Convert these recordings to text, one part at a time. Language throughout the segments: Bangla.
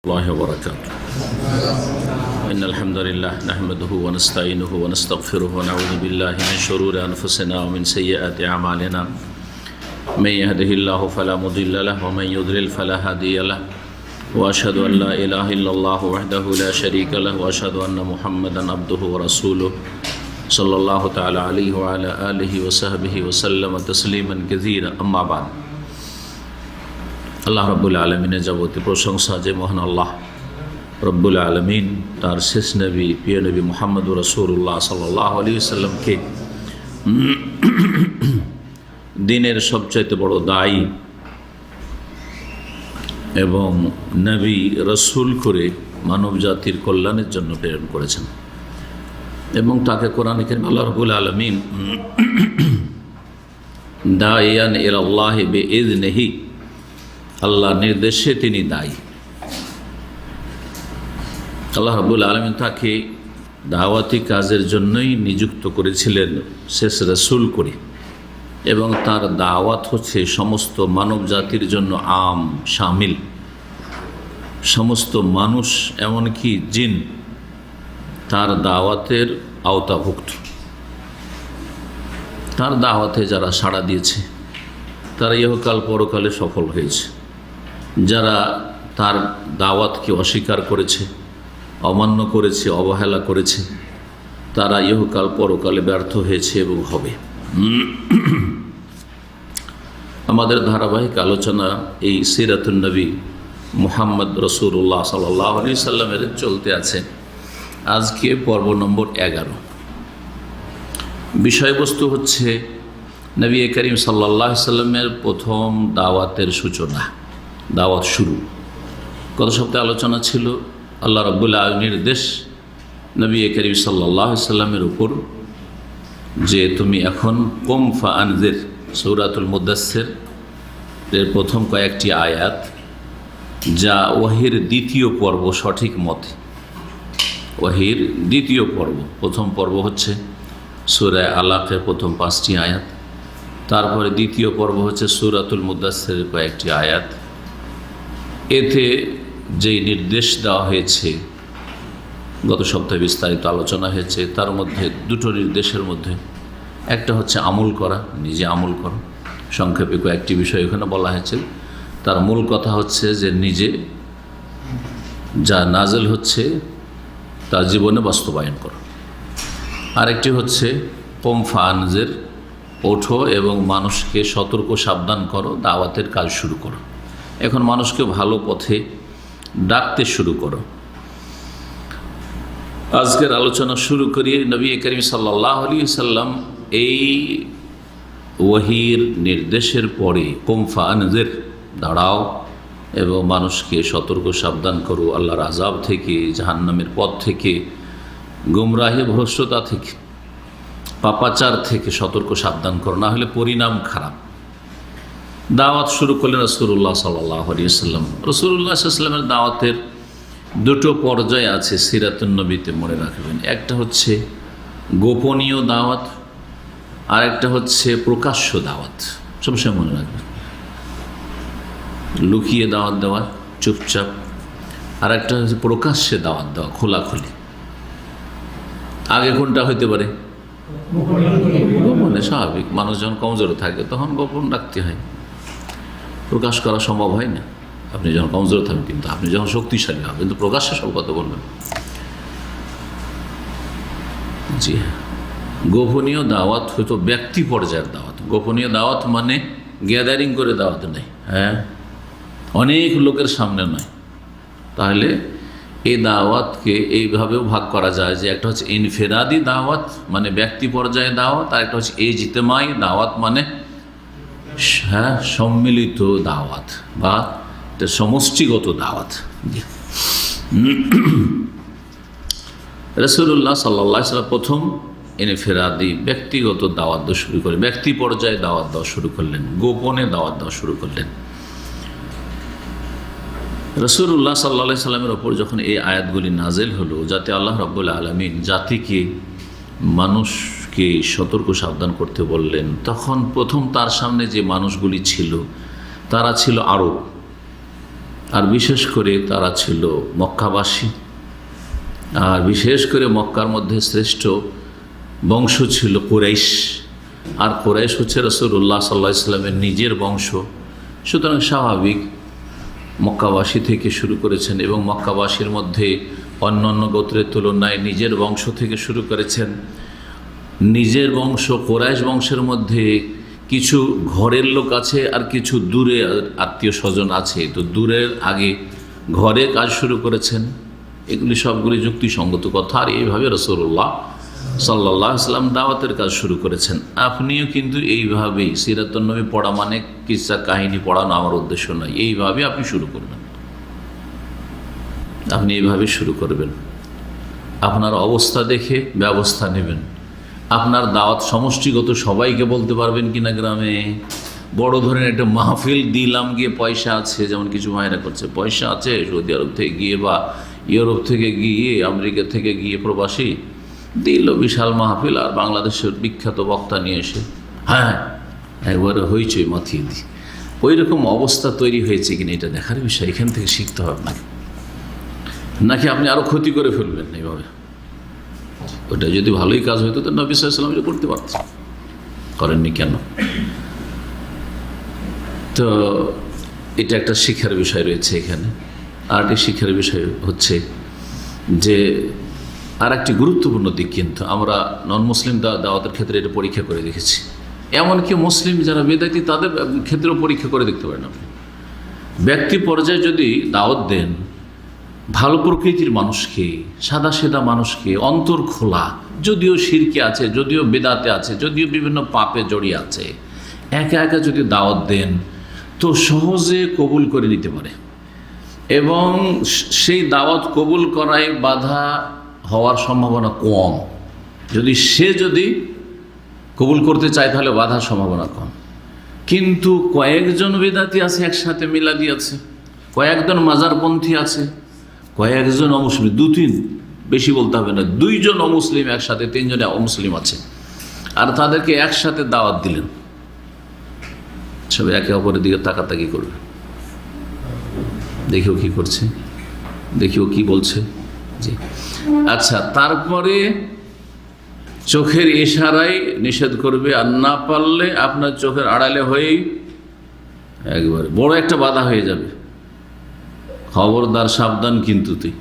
الله وبركاته. إن الحمد لله نحمده ونستعينه ونستغفره ونعوذ بالله من شرور أنفسنا ومن سيئات أعمالنا. من يهده الله فلا مضل له ومن يضلل فلا هادي له وأشهد أن لا إله إلا الله وحده لا شريك له وأشهد أن محمدا عبده ورسوله صلى الله تعالى عليه وعلى آله وصحبه وسلم تسليما كثيرا. أما بعد, আল্লাহ রব্বুল আলমিনের যাবতীয় প্রশংসা যে মহান আল্লাহ রব্বুল আলমিন তার শেষ নবী প্রিয় নবী মুহাম্মদুর রাসূলুল্লাহ সাল্লাল্লাহু আলাইহি ওয়াসাল্লামকে দিনের সবচাইতে বড় দায়ী এবং নবী রসুল করে মানব জাতির কল্যাণের জন্য প্রেরণ করেছেন এবং তাকে কোরআনে কারীম আল্লাহ রব্বুল আলমিন দাইয়ান ইলাল্লাহি বিইযনিহি, আল্লাহ নির্দেশে তিনি দায়ী। আল্লাহ রাব্বুল আলামিন তাকে দাওয়াতি কাজের জন্যই নিযুক্ত করেছিলেন শেষ রাসূল করে, এবং তার দাওয়াত হচ্ছে সমস্ত মানব জাতির জন্য আম শামিল, সমস্ত মানুষ এমনকি জিন তার দাওয়াতের আওতাভুক্ত। তার দাওয়াতে যারা সাড়া দিয়েছে তারা ইহকাল পরকালে সফল হয়েছে, যারা তার দাওয়াতকে অস্বীকার করেছে, অমান্য করেছে, অবহেলা করেছে, তারা ইহকাল পরকালে ব্যর্থ হয়েছে এবং হবে। আমাদের ধারাবাহিক আলোচনা এই সিরাতুন নবী মুহাম্মদ রাসূলুল্লাহ সাল্লাল্লাহু আলাইহি সাল্লামের চলতে আছে। আজকে পর্ব নম্বর 11। বিষয়বস্তু হচ্ছে নবী করিম সাল্লাল্লাহু আলাইহি সাল্লামের প্রথম দাওয়াতের সূচনা, দাওয়াত শুরু। গত সপ্তাহে আলোচনা ছিল আল্লাহ রাব্বুল আলামিনের নির্দেশ নবী করিম সাল্লাল্লাহু আলাইহি সাল্লামের উপর যে তুমি এখন কুম ফাআনজির, সূরাতুল মুদাসসির এর প্রথম কয়েকটি আয়াত, যা ওয়াহির দ্বিতীয় পর্ব সঠিক মতে, ওয়াহির দ্বিতীয় পর্ব। প্রথম পর্ব হচ্ছে সূরা আলাকের প্রথম 5টি আয়াত, তারপরে দ্বিতীয় পর্ব হচ্ছে সূরাতুল মুদাসসিরের কয়েকটি আয়াত। এতে যেই নির্দেশ দেওয়া হয়েছে গত সপ্তাহে বিস্তারিত আলোচনা হয়েছে, তার মধ্যে দুটো নির্দেশের মধ্যে একটা হচ্ছে আমল করা, নিজে আমল করা। সংক্ষেপে কয়েকটি বিষয় এখানে বলা হয়েছে। তার মূল কথা হচ্ছে যে নিজে যা নাজেল হচ্ছে তা জীবনে বাস্তবায়ন করা। আরেকটি হচ্ছে কুম ফাআনজির, ওঠো এবং মানুষকে সতর্ক সাবধান করো, দাওয়াতের কাজ শুরু করো, এখন মানুষকে ভালো পথে ডাকতে শুরু করো। আজকের আলোচনা শুরু করি নবী করিম সাল্লাল্লাহু আলাইহি সাল্লাম এই ওয়াহির নির্দেশের পরে কুম ফাআনজির, দাঁড়াও এবং মানুষকে সতর্ক সাবধান করো আল্লাহর আযাব থেকে, জাহান্নামের পথ থেকে, গুমরাহি ভ্রষ্টতা থেকে, পাপাচার থেকে সতর্ক সাবধান করো, না হলে পরিণাম খারাপ। দাওয়াত শুরু করলেন রাসূলুল্লাহ সাল্লাল্লাহু আলাইহি ওয়াসাল্লাম। রাসূলুল্লাহ সাল্লাল্লাহু আলাইহি ওয়াসাল্লামের দাওয়াতের দুটো পর্যায় আছে সিরাতুন নবীতে, মনে রাখবেন। একটা হচ্ছে গোপনীয় দাওয়াত, আর একটা হচ্ছে প্রকাশ্য দাওয়াত। সবসময় মনে রাখবেন, লুকিয়ে দাওয়াত দেওয়া চুপচাপ, আর একটা হচ্ছে প্রকাশ্যে দাওয়াত দেওয়া খোলাখুলি। আগে কোনটা হইতে পারে? গোপনে। স্বাভাবিক, মানুষ যখন কমজোর থাকে তখন গোপন রাখতে হয়, প্রকাশ করা সম্ভব হয় না। আপনি যখন কমজোর থাকবেন, কিন্তু আপনি যখন শক্তিশালী হবেন কিন্তু প্রকাশ্যে সব কথা বলবেন। জি হ্যাঁ, গোপনীয় দাওয়াত হয়তো ব্যক্তি পর্যায়ের দাওয়াত। গোপনীয় দাওয়াত মানে গ্যাদারিং করে দাওয়াত নেই, হ্যাঁ, অনেক লোকের সামনে নয়। তাহলে এই দাওয়াতকে এইভাবেও ভাগ করা যায় যে একটা হচ্ছে ইনফেরাদি দাওয়াত, মানে ব্যক্তি পর্যায়ে দাওয়াত, আর একটা হচ্ছে ইজতিমাই দাওয়াত, মানে হ্যাঁ সম্মিলিত দাওয়াত বা সমষ্টিগত দাওয়াত। রাসূলুল্লাহ সাল্লাল্লাহু আলাইহি ওয়াসাল্লাম প্রথম ইনফেরাদি ব্যক্তিগত দাওয়াত দেওয়া শুরু করলেন, ব্যক্তি পর্যায়ে দাওয়াত দেওয়া শুরু করলেন, গোপনে দাওয়াত দেওয়া শুরু করলেন। রাসূলুল্লাহ সাল্লাল্লাহু আলাইহি সাল্লামের ওপর যখন এই আয়াতগুলি নাজেল হলো, যাতে আল্লাহ রাব্বুল আলামিন জাতিকে, মানুষকে সতর্ক সাবধান করতে বললেন, তখন প্রথম তার সামনে যে মানুষগুলি ছিল তারা ছিল আরব। আর বিশেষ করে তারা ছিল মক্কাবাসী, আর বিশেষ করে মক্কার মধ্যে শ্রেষ্ঠ বংশ ছিল কুরাইশ, আর কুরাইশ হচ্ছে রাসূলুল্লাহ সাল্লাল্লাহু আলাইহি ওয়াসাল্লামের নিজের বংশ। সুতরাং স্বাভাবিক মক্কাবাসী থেকে শুরু করেছেন এবং মক্কাবাসীর মধ্যে অন্য অন্য গোত্রের তুলনায় নিজের বংশ থেকে শুরু করেছেন। নিজের বংশ কুরাইশ বংশের মধ্যে কিছু ঘরের লোক আছে আর কিছু দূরে আত্মীয় স্বজন আছে, তো দূরের আগে ঘরে কাজ শুরু করেছেন। এগুলি সবগুলি যুক্তিসঙ্গত কথা। আর এইভাবে রাসূলুল্লাহ সাল্লাল্লাহু আলাইহি ওয়াসাল্লাম দাওয়াতের কাজ শুরু করেছেন। আপনিও কিন্তু এইভাবেই, সিরাতুন নবী পড়া মানে কিসসা কাহিনী পড়ানো আমার উদ্দেশ্য নয়, এইভাবে আপনি শুরু করবেন, আপনি এইভাবে শুরু করবেন। আপনার অবস্থা দেখে ব্যবস্থা নেবেন। আপনার দাওয়াত সমষ্টিগত সবাইকে বলতে পারবেন কিনা গ্রামে, বড় ধরনের একটা মাহফিল দিলাম, গিয়ে পয়সা আছে, যেমন কিছু ভাইরা করছে, পয়সা আছে সৌদি আরব থেকে গিয়ে বা ইউরোপ থেকে গিয়ে আমেরিকা থেকে গিয়ে প্রবাসী দিল বিশাল মাহফিল, আর বাংলাদেশের বিখ্যাত বক্তা নিয়ে এসে হ্যাঁ একবারে হইচই মাথিয়ে দিই। ওই রকম অবস্থা তৈরি হয়েছে কিনা এটা দেখার বিষয়, এখান থেকে শিখতে হবে নাকি আপনি আরও ক্ষতি করে ফেলবেন এইভাবে। ওটা যদি ভালোই কাজ হইতো তো নবী সাল্লাল্লাহু আলাইহি ওয়াসাল্লাম করতে পারতেন, করেননি কেন? তো এটা একটা শিক্ষার বিষয় রয়েছে এখানে। আর একটি শিক্ষার বিষয় হচ্ছে যে আর একটি গুরুত্বপূর্ণ দিক, কিন্তু আমরা নন মুসলিম দাওয়াতের ক্ষেত্রে এটা পরীক্ষা করে দেখেছি, এমনকি মুসলিম যারা বেদাতি তাদের ক্ষেত্রেও পরীক্ষা করে দেখতে পারেন আপনি। ব্যক্তি পর্যায়ে যদি দাওয়াত দেন ভালো প্রকৃতির মানুষকে, সাদা সেদা মানুষকে, অন্তর খোলা, যদিও শিরকে আছে, যদিও বেদাতে আছে, যদিও বিভিন্ন পাপে জড়িয়ে আছে, একা একা যদি দাওয়াত দেন তো সহজে কবুল করে নিতে পারে, এবং সেই দাওয়াত কবুল করায় বাধা হওয়ার সম্ভাবনা কম। যদি কবুল করতে চায় তাহলে বাধার সম্ভাবনা কম। কিন্তু কয়েকজন বেদাতি আছে, একসাথে মিলাদি আছে, কয়েকজন মাজারপন্থী আছে, কয়েকজন অমুসলিম, তিন, বেশি বলতে হবে না, 2 জন অমুসলিম একসাথে, 3 জন অমুসলিম আছে, আর তাদেরকে একসাথে দাওয়াত দিলেন, সব একে অপরের দিকে তাকাতাকি করবে, দেখেও কি করছে, দেখেও কি বলছে। জি আচ্ছা, তারপরে চোখের ইশারায় নিষেধ করবে, আর না পারলে আপনার চোখের আড়ালে হয়েই একবারে বড় একটা বাধা হয়ে যাবে। খবরদার, সাবধান কিন্তু তুই।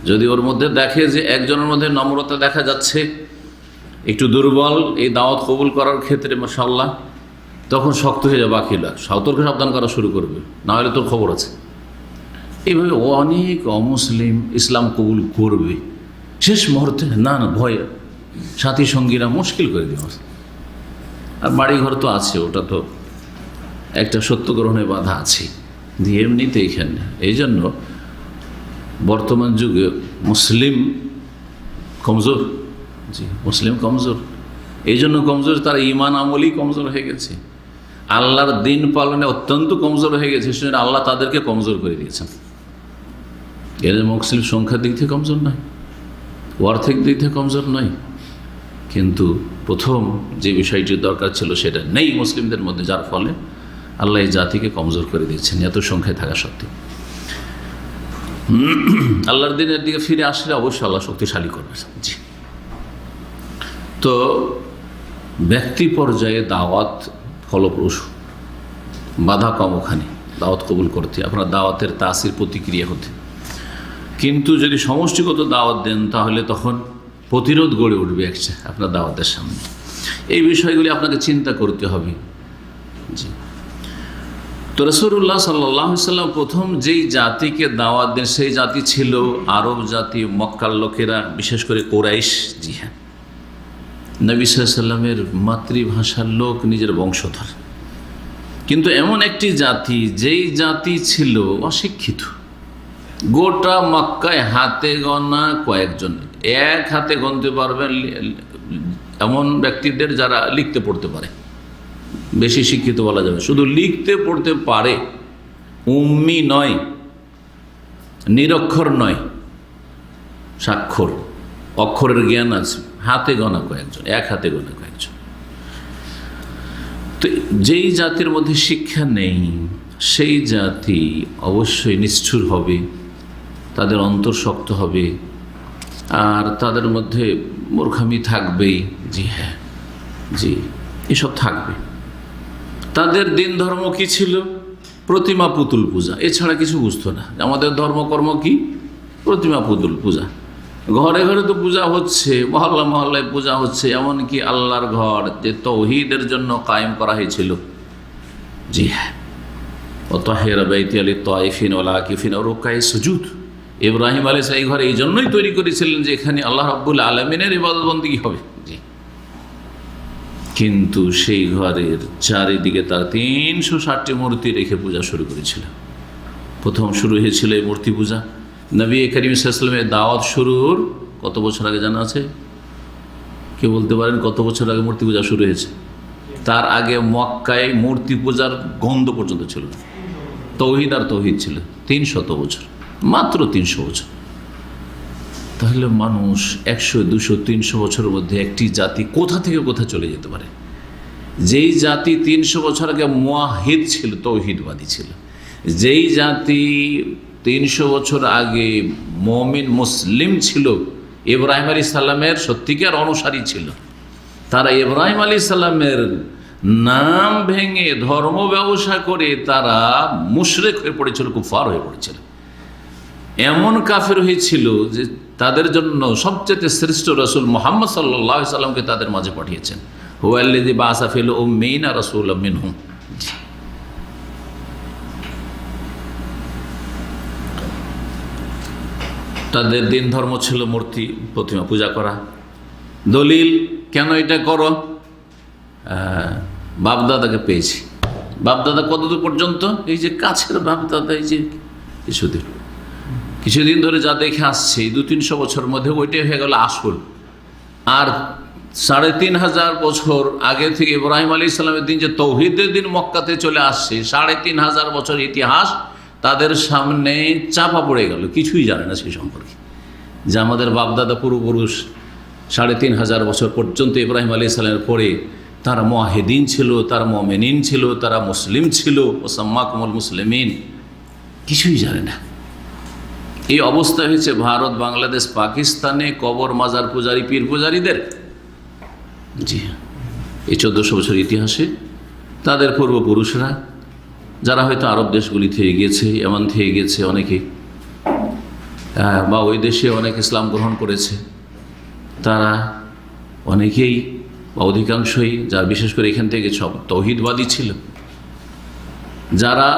যদি ওর মধ্যে দেখে যে একজনের মধ্যে নম্রতা দেখা যাচ্ছে, একটু দুর্বল এই দাওয়াত কবুল করার ক্ষেত্রে মাশাআল্লাহ, তখন শক্ত হয়ে যাবে, বাকিরা সতর্ক সাবধান করা শুরু করবে, না হলে তোর খবর আছে। এইভাবে অনেক অমুসলিম ইসলাম কবুল করবে, শেষ মুহূর্তে না ভয়ে সাথী সঙ্গীরা মুশকিল করে দেওয়া। আর বাড়িঘর তো আছে, ওটা তো একটা সত্য গ্রহণের বাধা আছে দিয়ে এমনিতে এখানে। এই জন্য বর্তমান যুগে মুসলিম কমজোর, জি মুসলিম কমজোর, এই জন্য কমজোর, তার ইমান আমলই কমজোর হয়ে গেছে, আল্লাহর দিন পালনে অত্যন্ত কমজোর হয়ে গেছে, সেজন্য আল্লাহ তাদেরকে কমজোর করে দিয়েছেন। এর মুসলিম সংখ্যার দিক থেকে কমজোর নয়, অর্থের দিক থেকে কমজোর নয়, কিন্তু প্রথম যে বিষয়টি দরকার ছিল সেটা নেই মুসলিমদের মধ্যে, যার ফলে আল্লাহ এই জাতিকে কমজোর করে দিয়েছেন এত সংখ্যায় থাকা সত্ত্বেও। আল্লাহর দিনের দিকে ফিরে আসলে অবশ্যই আল্লাহ শক্তিশালী করবে। জি, তো ব্যক্তি পর্যায়ে দাওয়াত ফলপ্রসূ, বাধা কম ওখানে দাওয়াত কবুল করতে, আপনার দাওয়াতের তাসির প্রতিক্রিয়া হতে। কিন্তু যদি সমষ্টিগত দাওয়াত দেন তাহলে তখন প্রতিরোধ গড়ে উঠবে আপনার দাওয়াতের সামনে। এই বিষয়গুলি আপনাকে চিন্তা করতে হবে। জি, তো রাসূলুল্লাহ সাল্লাল্লাহু আলাইহি ওয়াসাল্লাম প্রথম যেই জাতিকে দাওয়াত দেন সেই জাতি ছিল আরব জাতি, মক্কার লোকেরা, বিশেষ করে কুরাইশ। জি হ্যাঁ, নবী সাল্লাল্লাহু আলাইহি ওয়াসাল্লামের মাতৃভাষার লোক, নিজের বংশধর, কিন্তু এমন একটি জাতি যেই জাতি ছিল অশিক্ষিত। গোটা মক্কায় হাতে গোনা কয়েকজন, এক হাতে গুনতে পারবেন এমন ব্যক্তিদের যারা লিখতে পড়তে পারে, বেশি শিক্ষিত বলা যাবে, শুধু লিখতে পড়তে পারে, উম্মি নয়, নিরক্ষর নয়, স্বাক্ষর অক্ষরের জ্ঞান আছে, হাতে গোনা কয়েকজন, এক হাতে গোনা কয়েকজন। তো যেই জাতির মধ্যে শিক্ষা নেই, সেই জাতি অবশ্যই নিষ্ঠুর হবে, তাদের অন্তর শক্ত হবে, আর তাদের মধ্যে মূর্খামি থাকবেই। জি হ্যাঁ, জি, এসব থাকবে। তাদের দিন ধর্ম কি ছিল? প্রতিমা পুতুল পূজা, এছাড়া কিছু বুঝতো না। আমাদের ধর্মকর্ম কি? প্রতিমা পুতুল পূজা। ঘরে ঘরে তো পূজা হচ্ছে, মহল্লা মহল্লায় পূজা হচ্ছে, এমনকি আল্লাহর ঘর যে তৌহিদের জন্য কায়েম করা হয়েছিল, জি হ্যাঁ, ওয়াতাহিরা বাইতি লিত-তায়িফিন ওয়াল আকিফিন ওয়া রুক্কাই সুজুদ, ইব্রাহিম আলাইহিস এই ঘর এই জন্যই তৈরি করেছিলেন যে এখানে আল্লাহ রাব্বুল আলামিনের ইবাদত বন্দেগী হবে। জি, কিন্তু সেই ঘরের চারিদিকে তার 360টি মূর্তি রেখে পূজা শুরু করেছিল। প্রথম শুরু হয়েছিল এই মূর্তি পূজা। নবী করিম সাল্লাল্লাহু আলাইহি ওয়াসাল্লামের দাওয়াত শুরুর কত বছর আগে জানা আছে? কে বলতে পারেন কত বছর আগে মূর্তি পূজা শুরু হয়েছে? তার আগে মক্কায় মূর্তি পূজার গন্ধ পর্যন্ত ছিল না। তৌহিদ আর তৌহিদ ছিল 300 বছর, মাত্র 300 বছর। তাহলে মানুষ 100, 200, 300 বছরের মধ্যে একটি জাতি কোথা থেকে কোথা চলে যেতে পারে? যেই জাতি 300 বছর আগে মুয়াহিদ ছিল, তৌহিদবাদী ছিল, যেই জাতি 300 বছর আগে মুমিন মুসলিম ছিল, ইব্রাহিম আলাইহিস সালামের সত্যিকার অনুসারী ছিল, তারা ইব্রাহিম আলাইহিস সালামের নাম ভেঙে ধর্ম ব্যবসা করে তারা মুশরিক হয়ে পড়েছিল, কুফার হয়ে পড়েছিল। এমন কাফের হয়েছিল যে তাদের জন্য সবচেয়ে শ্রেষ্ঠ রাসূল মুহাম্মদ সাল্লাল্লাহু আলাইহি সাল্লামকে তাদের মাঝে পাঠিয়েছেন। হুয়াল্লাযী বাআসা ফিল উম্মিয়িনা রাসূলাম মিনহুম। তাদের দিন ধর্ম ছিল মূর্তি প্রতিমা পূজা করা। দলিল কেন এটা করো? বাপদাদাকে পেয়েছি। বাপদাদা কতদূর পর্যন্ত? এই যে কাছের বাপদাদা, এই যে কিছুদিন ধরে যা দেখে আসছে এই 200-300 বছরের মধ্যে ওইটাই হয়ে গেল আসল। আর 3500 বছর আগে থেকে ইব্রাহিম আলাইহিস সালামের দিন যে তৌহিদের দিন মক্কাতে চলে আসছে, 3500 বছর ইতিহাস তাদের সামনে চাপা পড়ে গেল, কিছুই জানে না সেই সম্পর্কে। যে আমাদের বাপদাদা পূর্বপুরুষ 3500 বছর পর্যন্ত ইব্রাহিম আলাইহিস সালামের পরে তারা মুওয়াহিদিন ছিল, তারা মুমিনিন ছিল, তারা মুসলিম ছিল, ওয়াসাম্মাকুমুল মুসলিমিন, কিছুই জানে না। এই অবস্থা হয়েছে ভারত, বাংলাদেশ, পাকিস্তানে কবর মাজার পূজারী, পীর পূজারীদের। জি, এই 1400 বছর ইতিহাসে তাদের পূর্বপুরুষরা, যারা হয়তো আরব দেশগুলি থেকে গিয়েছে, এমন থেকে গিয়েছে অনেকে, বা ওই দেশে অনেক ইসলাম গ্রহণ করেছে, তারা অনেকেই বা অধিকাংশই, যারা বিশেষ করে এখান থেকে সব তৌহিদবাদী ছিল, যারা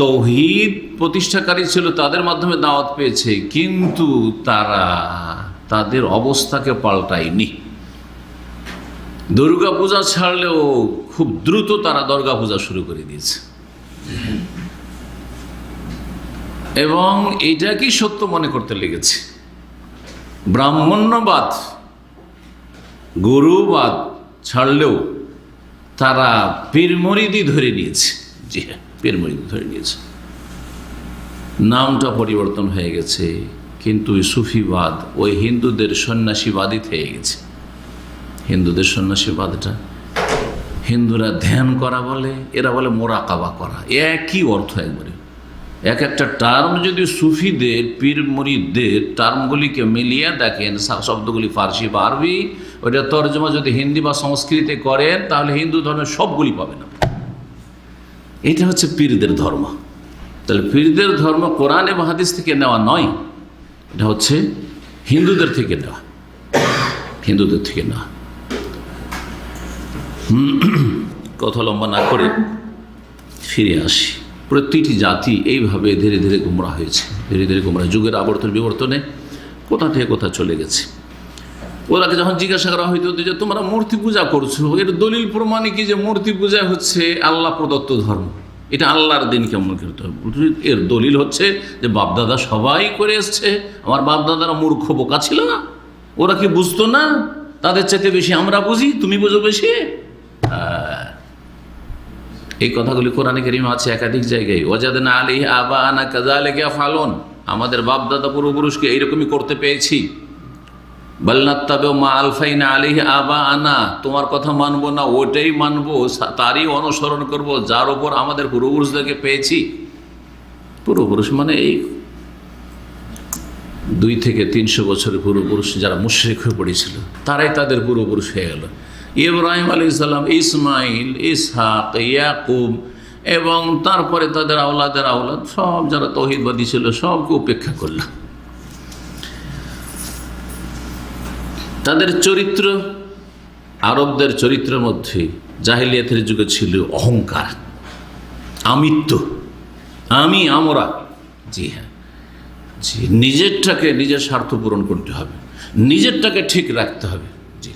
তৌহিদ প্রতিষ্ঠাকারী ছিল, তাদের মাধ্যমে দাওয়াত পেয়েছে, কিন্তু তারা তাদের অবস্থাকে পাল্টায়নি। দুর্গা পূজা ছাড়লেও খুব দ্রুত তারা দুর্গা পূজা শুরু করে দিয়েছে এবং এইটাকেই সত্য মনে করতে লেগেছে। ব্রাহ্মণ্যবাদ, গুরুবাদ ছাড়লেও তারা পীর মুরিদি ধরে নিয়েছে। জি হ্যাঁ, পীর মুরিদি ধরে নিয়েছে। নামটা পরিবর্তন হয়ে গেছে, কিন্তু সুফিবাদ ওই হিন্দুদের সন্ন্যাসীবাদী থেকে গেছে। হিন্দুদের সন্ন্যাসীবাদটা হিন্দুরা ধ্যান করা বলে, এরা বলে মোরাকাবা করা, একই অর্থ একবারে। এক একটা টার্ম যদি সুফিদের, পীর মুরিদদের টার্মগুলিকে মিলিয়ে দেখেন, শব্দগুলি ফার্সি বা আরবি, ওইটা তর্জমা যদি হিন্দি বা সংস্কৃতে করেন, তাহলে হিন্দু ধর্মের সবগুলি পাবেন না। এটা হচ্ছে পীরদের ধর্ম। তাহলে পীরদের ধর্ম কোরআন এবং হাদিস থেকে নেওয়া নয়, এটা হচ্ছে হিন্দুদের থেকে নেওয়া, হিন্দুদের থেকে নেওয়া। কথা লম্বা না করে ফিরে আসি। প্রতিটি জাতি এইভাবে ধীরে ধীরে গুমরা হয়েছে, ধীরে ধীরে গুমরা, যুগের আবর্তন বিবর্তনে কোথা থেকে কোথা চলে গেছে। ওরাকে যখন জিজ্ঞাসা করা হইতো যে তোমরা মূর্তি পূজা করছো, এর দলিল প্রমাণে কি যে মূর্তি পূজা হচ্ছে আল্লাহ প্রদত্ত ধর্ম, এটা আল্লাহর দিন কেমন করতে হবে? এর দলিল হচ্ছে যে বাপদাদা সবাই করে এসছে, আমার বাপদাদারা মূর্খ বোকা ছিল না, ওরা কি বুঝতো না? তাদের চাইতে বেশি আমরা বুঝি, তুমি বুঝো বেশি। এই কথাগুলি কোরআনে কারীমে আছে একাধিক জায়গায়। ওয়াজাদনা আলাইহি আবানা কাযালিকা ফালুন, আমাদের বাপদাদা পূর্বপুরুষকে এইরকমই করতে পেয়েছি। বাল্লাত্তাবেও মা আলফাইনা আলাইহি আবা আনা, তোমার কথা মানবো না, ওটাই মানবো, তারই অনুসরণ করব যার ওপর আমাদের পূর্বপুরুষদেরকে পেয়েছি। পূর্বপুরুষ মানে এই 2 থেকে 300 বছরের পূর্বপুরুষ যারা মুশরিক হয়ে পড়েছিল, তারাই তাদের পূর্বপুরুষ হয়ে গেল। ইব্রাহিম আলাইহিস সালাম, ইসমাইল, ইসহাক, ইয়াকুব এবং তারপরে তাদের আওলাদের আওলাদ সব যারা তৌহিদবাদী ছিল সবকে উপেক্ষা করল। তাদের চরিত্র, আরবদের চরিত্রের মধ্যে জাহিলিয়াতের যুগে ছিল অহংকার, আমিত্ব, আমি, আমরা। জি হ্যাঁ, জি, নিজেরটাকে নিজের স্বার্থ পূরণ করতে হবে, নিজেরটাকে ঠিক রাখতে হবে। জি,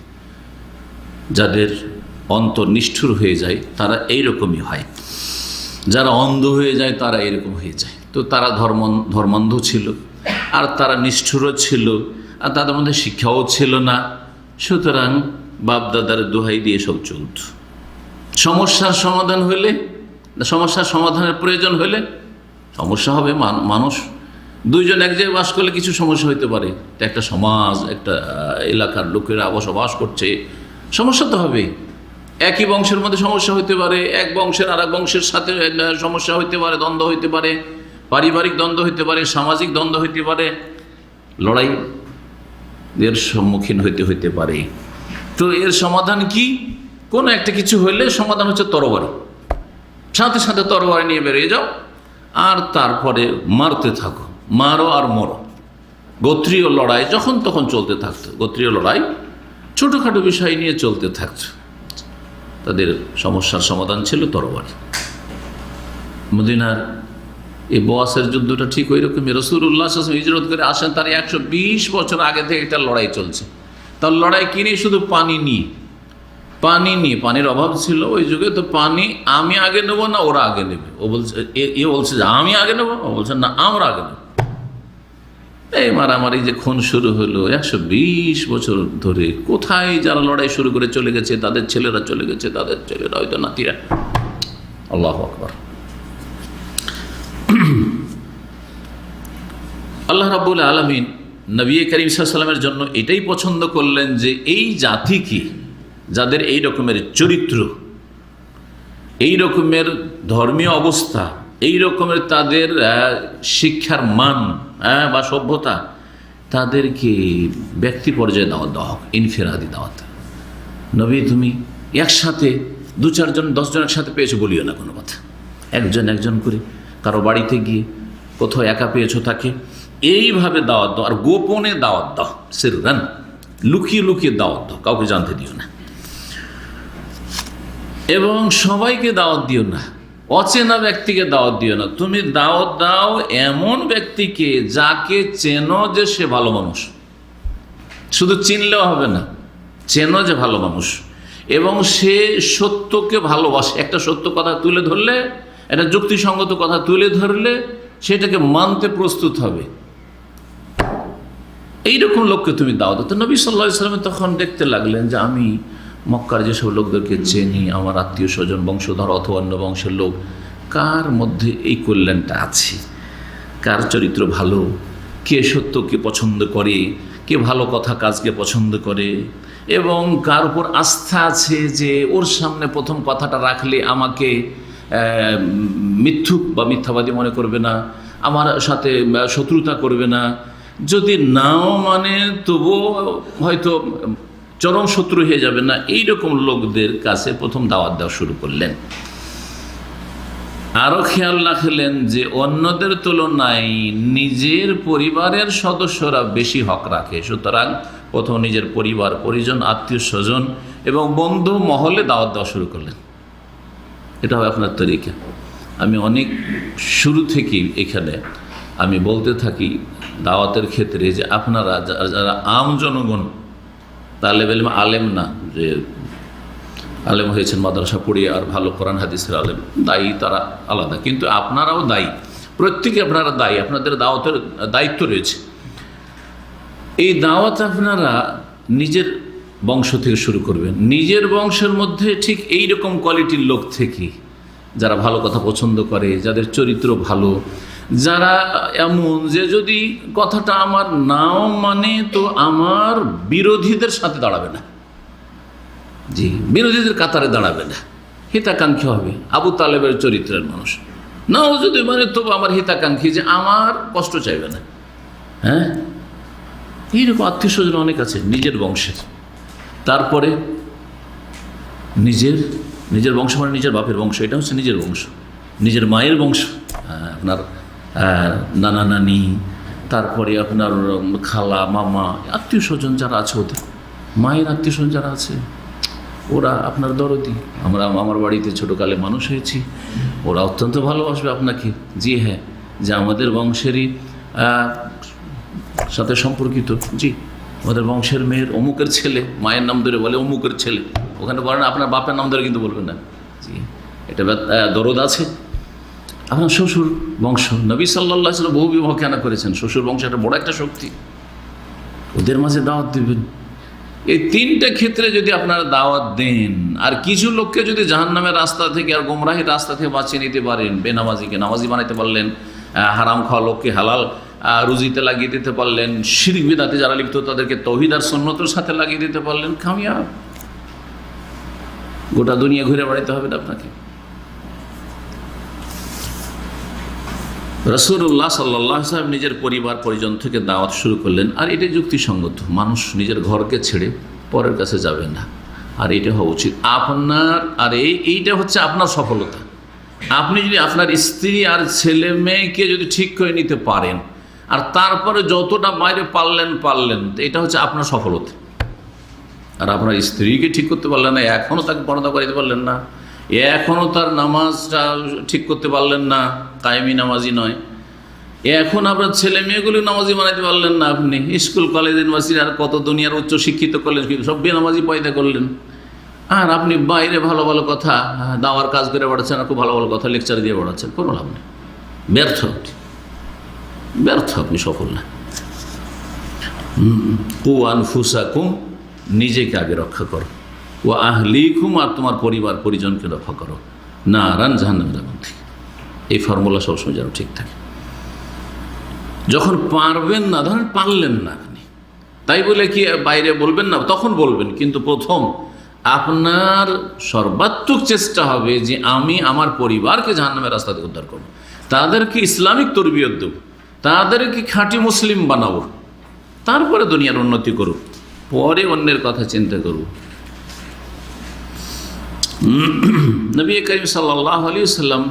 যাদের অন্তর নিষ্ঠুর হয়ে যায় তারা এইরকমই হয়, যারা অন্ধ হয়ে যায় তারা এরকম হয়ে যায়। তো তারা ধর্মান্ধ ছিল, আর তারা নিষ্ঠুরও ছিল, আর তাদের মধ্যে শিক্ষাও ছিল না। সুতরাং বাপদাদার দোহাই দিয়ে সব চলত। সমস্যার সমাধান হলে, সমস্যার সমাধানের প্রয়োজন হলে, সমস্যা হবে, মানুষ দুইজন এক জায়গায় বাস করলে কিছু সমস্যা হইতে পারে, একটা সমাজ, একটা এলাকার লোকেরা বসবাস করছে, সমস্যা তো হবে। একই বংশের মধ্যে সমস্যা হইতে পারে, এক বংশের আর এক বংশের সাথে সমস্যা হইতে পারে, দ্বন্দ্ব হইতে পারে, পারিবারিক দ্বন্দ্ব হইতে পারে, সামাজিক দ্বন্দ্ব হইতে পারে, লড়াই এর সম্মুখীন হইতে পারে। তো এর সমাধান কি? কোনো একটা কিছু হইলে সমাধান হচ্ছে তরবারি, সাথে সাথে তরবারি নিয়ে বেরিয়ে যাও আর তারপরে মারতে থাকো, মারো আর মরো। গোত্রীয় লড়াই যখন তখন চলতে থাকতো, গোত্রীয় লড়াই ছোটোখাটো বিষয় নিয়ে চলতে থাকতো। তাদের সমস্যার সমাধান ছিল তরবারি। মদিনার এই বোয়াসের যুদ্ধটা ঠিক ওই রকমই। রাসূলুল্লাহ সাল্লাল্লাহু আলাইহি ওয়াসাল্লাম হিজরত করে আসেন, তার 120 বছর আগে থেকে একটা লড়াই চলছে। তার লড়াই কিনে শুধু পানি নিয়ে, পানির অভাব ছিল ওই যুগে। তো পানি আমি আগে নেব না ওরা আগে নেবে, ও বলছে, এ বলছে যে আমি আগে নেব, ও বলছে না আমরা আগে নেব। এই মারামারি যে খুন শুরু হলো 120 বছর ধরে। কোথায় যারা লড়াই শুরু করে চলে গেছে, তাদের ছেলেরা চলে গেছে, তাদের ছেলেরা হয়তো নাতিরা। আল্লাহু আকবার। আল্লাহ রাব্বুল আলামিন নবী করিম সাল্লাল্লাহু আলাইহি ওয়াসাল্লামের জন্য এটাই পছন্দ করলেন যে এই জাতিকে, যাদের এই রকমের চরিত্র, এই রকমের ধর্মীয় অবস্থা, এই রকমের তাদের শিক্ষার মান বা সভ্যতা, তাদেরকে ব্যক্তি পর্যায়ে দাওয়াত দেওয়া হোক, ইনফিরাদি দাওয়াত। নবী তুমি একসাথে 2-4 জন 10 জন একসাথে পেয়েছো বলিও না কোনো কথা, একজন করে কারো বাড়িতে গিয়ে, কোথাও একা পেয়েছো তাকে এইভাবে দাওয়াত দাও। আর গোপনে দাওয়াত দাও, সিররান, লুকিয়ে দাওয়াত দাও, কাউকে জানতে দিও না। এবং সবাইকে দাওয়াত দিও না, অচেনা ব্যক্তিকে দাওয়াত দিও না। তুমি দাওয়াত দাও এমন ব্যক্তিকে যাকে চেনো যে সে ভালো মানুষ, শুধু চিনলেও হবে না, চেনো যে ভালো মানুষ, এবং সে সত্যকে ভালোবাসে। একটা সত্য কথা তুলে ধরলে, একটা যুক্তিসঙ্গত কথা তুলে ধরলে সেটাকে মানতে প্রস্তুত হবে, এইরকম লোককে তুমি দাওয়াত দাও। তো নবী সাল্লাল্লাহু আলাইহি ওয়াসাল্লাম তখন দেখতে লাগলেন যে আমি মক্কার যেসব লোকদেরকে চিনি, আমার আত্মীয় স্বজন, বংশধর অথবা অন্য বংশের লোক, কার মধ্যে এই কল্যাণটা আছে, কার চরিত্র ভালো, কে সত্যকে পছন্দ করে, কে ভালো কথা কাজকে পছন্দ করে, এবং কার উপর আস্থা আছে যে ওর সামনে প্রথম কথাটা রাখলে আমাকে মিথ্যুক বা মিথ্যাবাদী মনে করবে না, আমার সাথে শত্রুতা করবে না, যদি নাও মানে তবুও হয়তো চরম শত্রু হয়ে যাবে না, এইরকম লোকদের কাছে প্রথম দাওয়াত দেওয়া শুরু করলেন। আরও খেয়াল রাখলেন যে অন্যদের তুলনায় নিজের পরিবারের সদস্যরা বেশি হক রাখে, সুতরাং প্রথম নিজের পরিবার, পরিজন, আত্মীয় স্বজন এবং বন্ধু মহলে দাওয়াত দেওয়া শুরু করলেন। এটা হবে আপনার তরিকা। আমি অনেক শুরু থেকেই এখানে আমি বলতে থাকি দাওয়াতের ক্ষেত্রে যে আপনারা যারা আম জনগণ, তালেব ইলম, আলেম না যে আলেম হয়েছেন মাদ্রাসা পড়িয়ে আর ভালো কোরআন হাদিসের আলেম, দায়ী তারা আলাদা, কিন্তু আপনারাও দায়ী, প্রত্যেকে আপনারা দায়ী, আপনাদের দাওয়াতের দায়িত্ব রয়েছে। এই দাওয়াত আপনারা নিজের বংশ থেকে শুরু করবেন, নিজের বংশের মধ্যে ঠিক এই রকম কোয়ালিটির লোক থেকে, যারা ভালো কথা পছন্দ করে, যাদের চরিত্র ভালো, যারা এমন যে যদি কথাটা আমার নাও মানে তো আমার বিরোধীদের সাথে দাঁড়াবে না, জি, বিরোধীদের কাতারে দাঁড়াবে না, হিতাকাঙ্ক্ষী হবে। আবু তালেবের চরিত্রের মানুষ, নাও যদি মানে তবু আমার হিতাকাঙ্ক্ষী, যে আমার কষ্ট চাইবে না। হ্যাঁ, এইরকম আত্মীয় স্বজন অনেক আছে নিজের বংশের, তারপরে নিজের বংশ মানে নিজের বাপের বংশ, এটা হচ্ছে নিজের বংশ, নিজের মায়ের বংশ, আপনার নানা নানি, তারপরে আপনার খালা মামা, আত্মীয় স্বজন যারা আছে, ওদের মায়ের আত্মীয় স্বজন যারা আছে, ওরা আপনার দরদি। আমার বাড়িতে ছোটোকালে মানুষ হয়েছি, ওরা অত্যন্ত ভালোবাসবে আপনাকে। জি হ্যাঁ, যে আমাদের বংশেরই সাথে সম্পর্কিত, জি, আমাদের বংশের মেয়ের অমুকের ছেলে, মায়ের নাম ধরে বলে অমুকের ছেলে, ওখানে বলেন আপনার বাপের নাম ধরে কিন্তু বলবেন না। জি, এটা দরদ আছে। আপনার শ্বশুর বংশ, নবী সাল্লাল্লাহু আলাইহি ওয়াসাল্লাম বহু বিবাহ কেন করেছেন? শ্বশুর বংশ একটা বড় একটা শক্তি, ওদের মাঝে দাওয়াত দিবেন। এই তিনটা ক্ষেত্রে যদি আপনারা দাওয়াত দেন, আর কিছু লোককে যদি জাহান্নামের রাস্তা থেকে আর গোমরাহির রাস্তা থেকে বাঁচিয়ে নিতে পারেন, বেনামাজিকে নামাজি বানাইতে পারলেন, হারাম খাওয়া লোককে হালাল রুজিতে লাগিয়ে দিতে পারলেন, শিরক বিদআতে যারা লিপ্ত তাদেরকে তাওহীদ আর সুন্নতের সাথে লাগিয়ে দিতে পারলেন, কামিয়াব। গোটা দুনিয়া ঘুরে বেড়াতে হবে না আপনাকে। রাসূলুল্লাহ সাল্লাল্লাহু আলাইহি ওয়াসাল্লাম নিজের পরিবার পরিজন থেকে দাওয়াত শুরু করলেন, আর এটা যুক্তিসঙ্গত। মানুষ নিজের ঘরকে ছেড়ে পরের কাছে যাবে না, আর এটা হওয়া উচিত আপনার। আর এইটা হচ্ছে আপনার সফলতা। আপনি যদি আপনার স্ত্রী আর ছেলে মেয়েকে যদি ঠিক করে নিতে পারেন, আর তারপরে যতটা বাইরে পারলেন, এটা হচ্ছে আপনার সফলতা। আর আপনার স্ত্রীকে ঠিক করতে পারলেন না, এখনও তাকে পর্দা করে দিতে পারলেন না, এখনও তার নামাজটা ঠিক করতে পারলেন না, কায়েমি নামাজি নয়, এখন আপনার ছেলে মেয়েগুলো নামাজি বানাইতে পারলেন না, আপনি স্কুল কলেজ ইউনিভার্সিটি আর কত দুনিয়ার উচ্চ শিক্ষিত করলেন, সব বেনামাজি পয়দা করলেন। আর আপনি বাইরে ভালো ভালো কথা দাওয়ার কাজ করে বেড়াচ্ছেন, আর খুব ভালো ভালো কথা লেকচার দিয়ে বেড়াচ্ছেন, কোনো লাভ নেই, ব্যর্থ, আপনি সফল না। কু আনফুসাকুম, নিজেকে আগে রক্ষা করো, ও আহলিকুম, আর তোমার পরিবার পরিজনকে রক্ষা করো, নারান, জাহান্নামের আগুন থেকে। এই ফর্মুলা সবসময় যেন ঠিক থাকে। যখন পারবেন না, ধরেন পারলেন না আপনি, তাই বলে কি বাইরে বলবেন না? তখন বলবেন, কিন্তু প্রথম আপনার সর্বাত্মক চেষ্টা হবে যে আমি আমার পরিবারকে জাহান্নামের রাস্তা থেকে উদ্ধার করব, তাদেরকে ইসলামিক তরবিয়ত দেব, তাদেরকে খাঁটি মুসলিম বানাবো, তারপরে দুনিয়ার উন্নতি করব, পরে অন্যের কথা চিন্তা করব। নবী করিম সাল্লাল্লাহু আলাইহি ওয়াসাল্লাম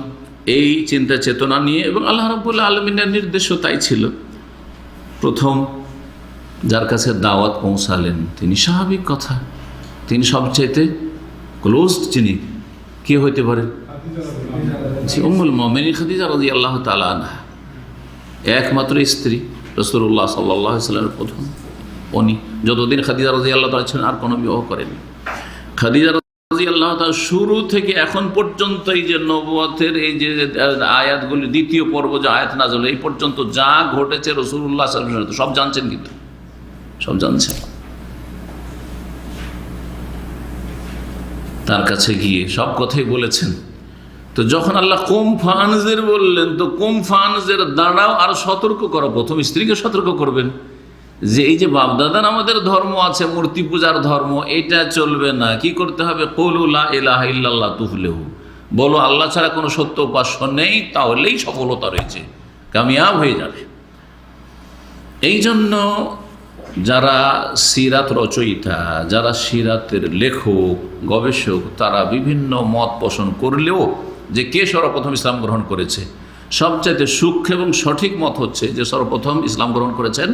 এই চিন্তা চেতনা নিয়ে, এবং আল্লাহ রাব্বুল আলামিনের নির্দেশও তাই ছিল, প্রথম যার কাছে দাওয়াত পৌঁছালেন তিনি, স্বাভাবিক কথা, তিনি সবচাইতে ক্লোজড, যিনি কে হইতে পারেন? উম্মুল মুমিনিন খাদিজা রাদিয়াল্লাহু তাআলা আনহা, একমাত্র স্ত্রী রাসূলুল্লাহ সাল্লাল্লাহু আলাইহি ওয়াসাল্লামের প্রথম। উনি যতদিন খাদিজা রাদিয়াল্লাহু তাআলা ছিলেন আর কোনো বিবাহ করেননি। খাদিজা রাদিয়াল্লাহু তাআলা শুরু থেকে এখন পর্যন্ত এই যে নবুয়তের এই যে আয়াতগুলি, দ্বিতীয় পর্ব যে আয়াত নাযিল, এই পর্যন্ত যা ঘটেছে রাসূলুল্লাহ সাল্লাল্লাহু আলাইহি ওয়াসাল্লাম সব জানছেন, কিন্তু সব জানছেন। তার কাছে গিয়ে সব কথাই বলেছেন। তো যখন আল্লাহ কুম ফানজের বললেন, তো কুম ফানজের দাঁড়াও আর সতর্ক করো। প্রথম স্ত্রীকে সতর্ক করবেন যে এই যে বাপদাদার আমাদের ধর্ম আছে, মূর্তি পূজার ধর্ম, এটা চলবে না। কি করতে হবে? কুলু লা ইলাহা ইল্লাল্লাহ তুফলিহু, বলো আল্লাহ ছাড়া কোনো সত্য উপাস্য নেই, তাহলেই সফলতা রয়েছে, কামিয়াব হয়ে যাবে। এই জন্য যারা সিরাত রচয়িতা, যারা সিরাতের লেখক গবেষক, তারা বিভিন্ন মত পোষণ করলেও যে কে সর্বপ্রথম ইসলাম গ্রহণ করেছে, সবচাইতে সূক্ষ্ম এবং সঠিক মত হচ্ছে যে সর্বপ্রথম ইসলাম গ্রহণ করেছেন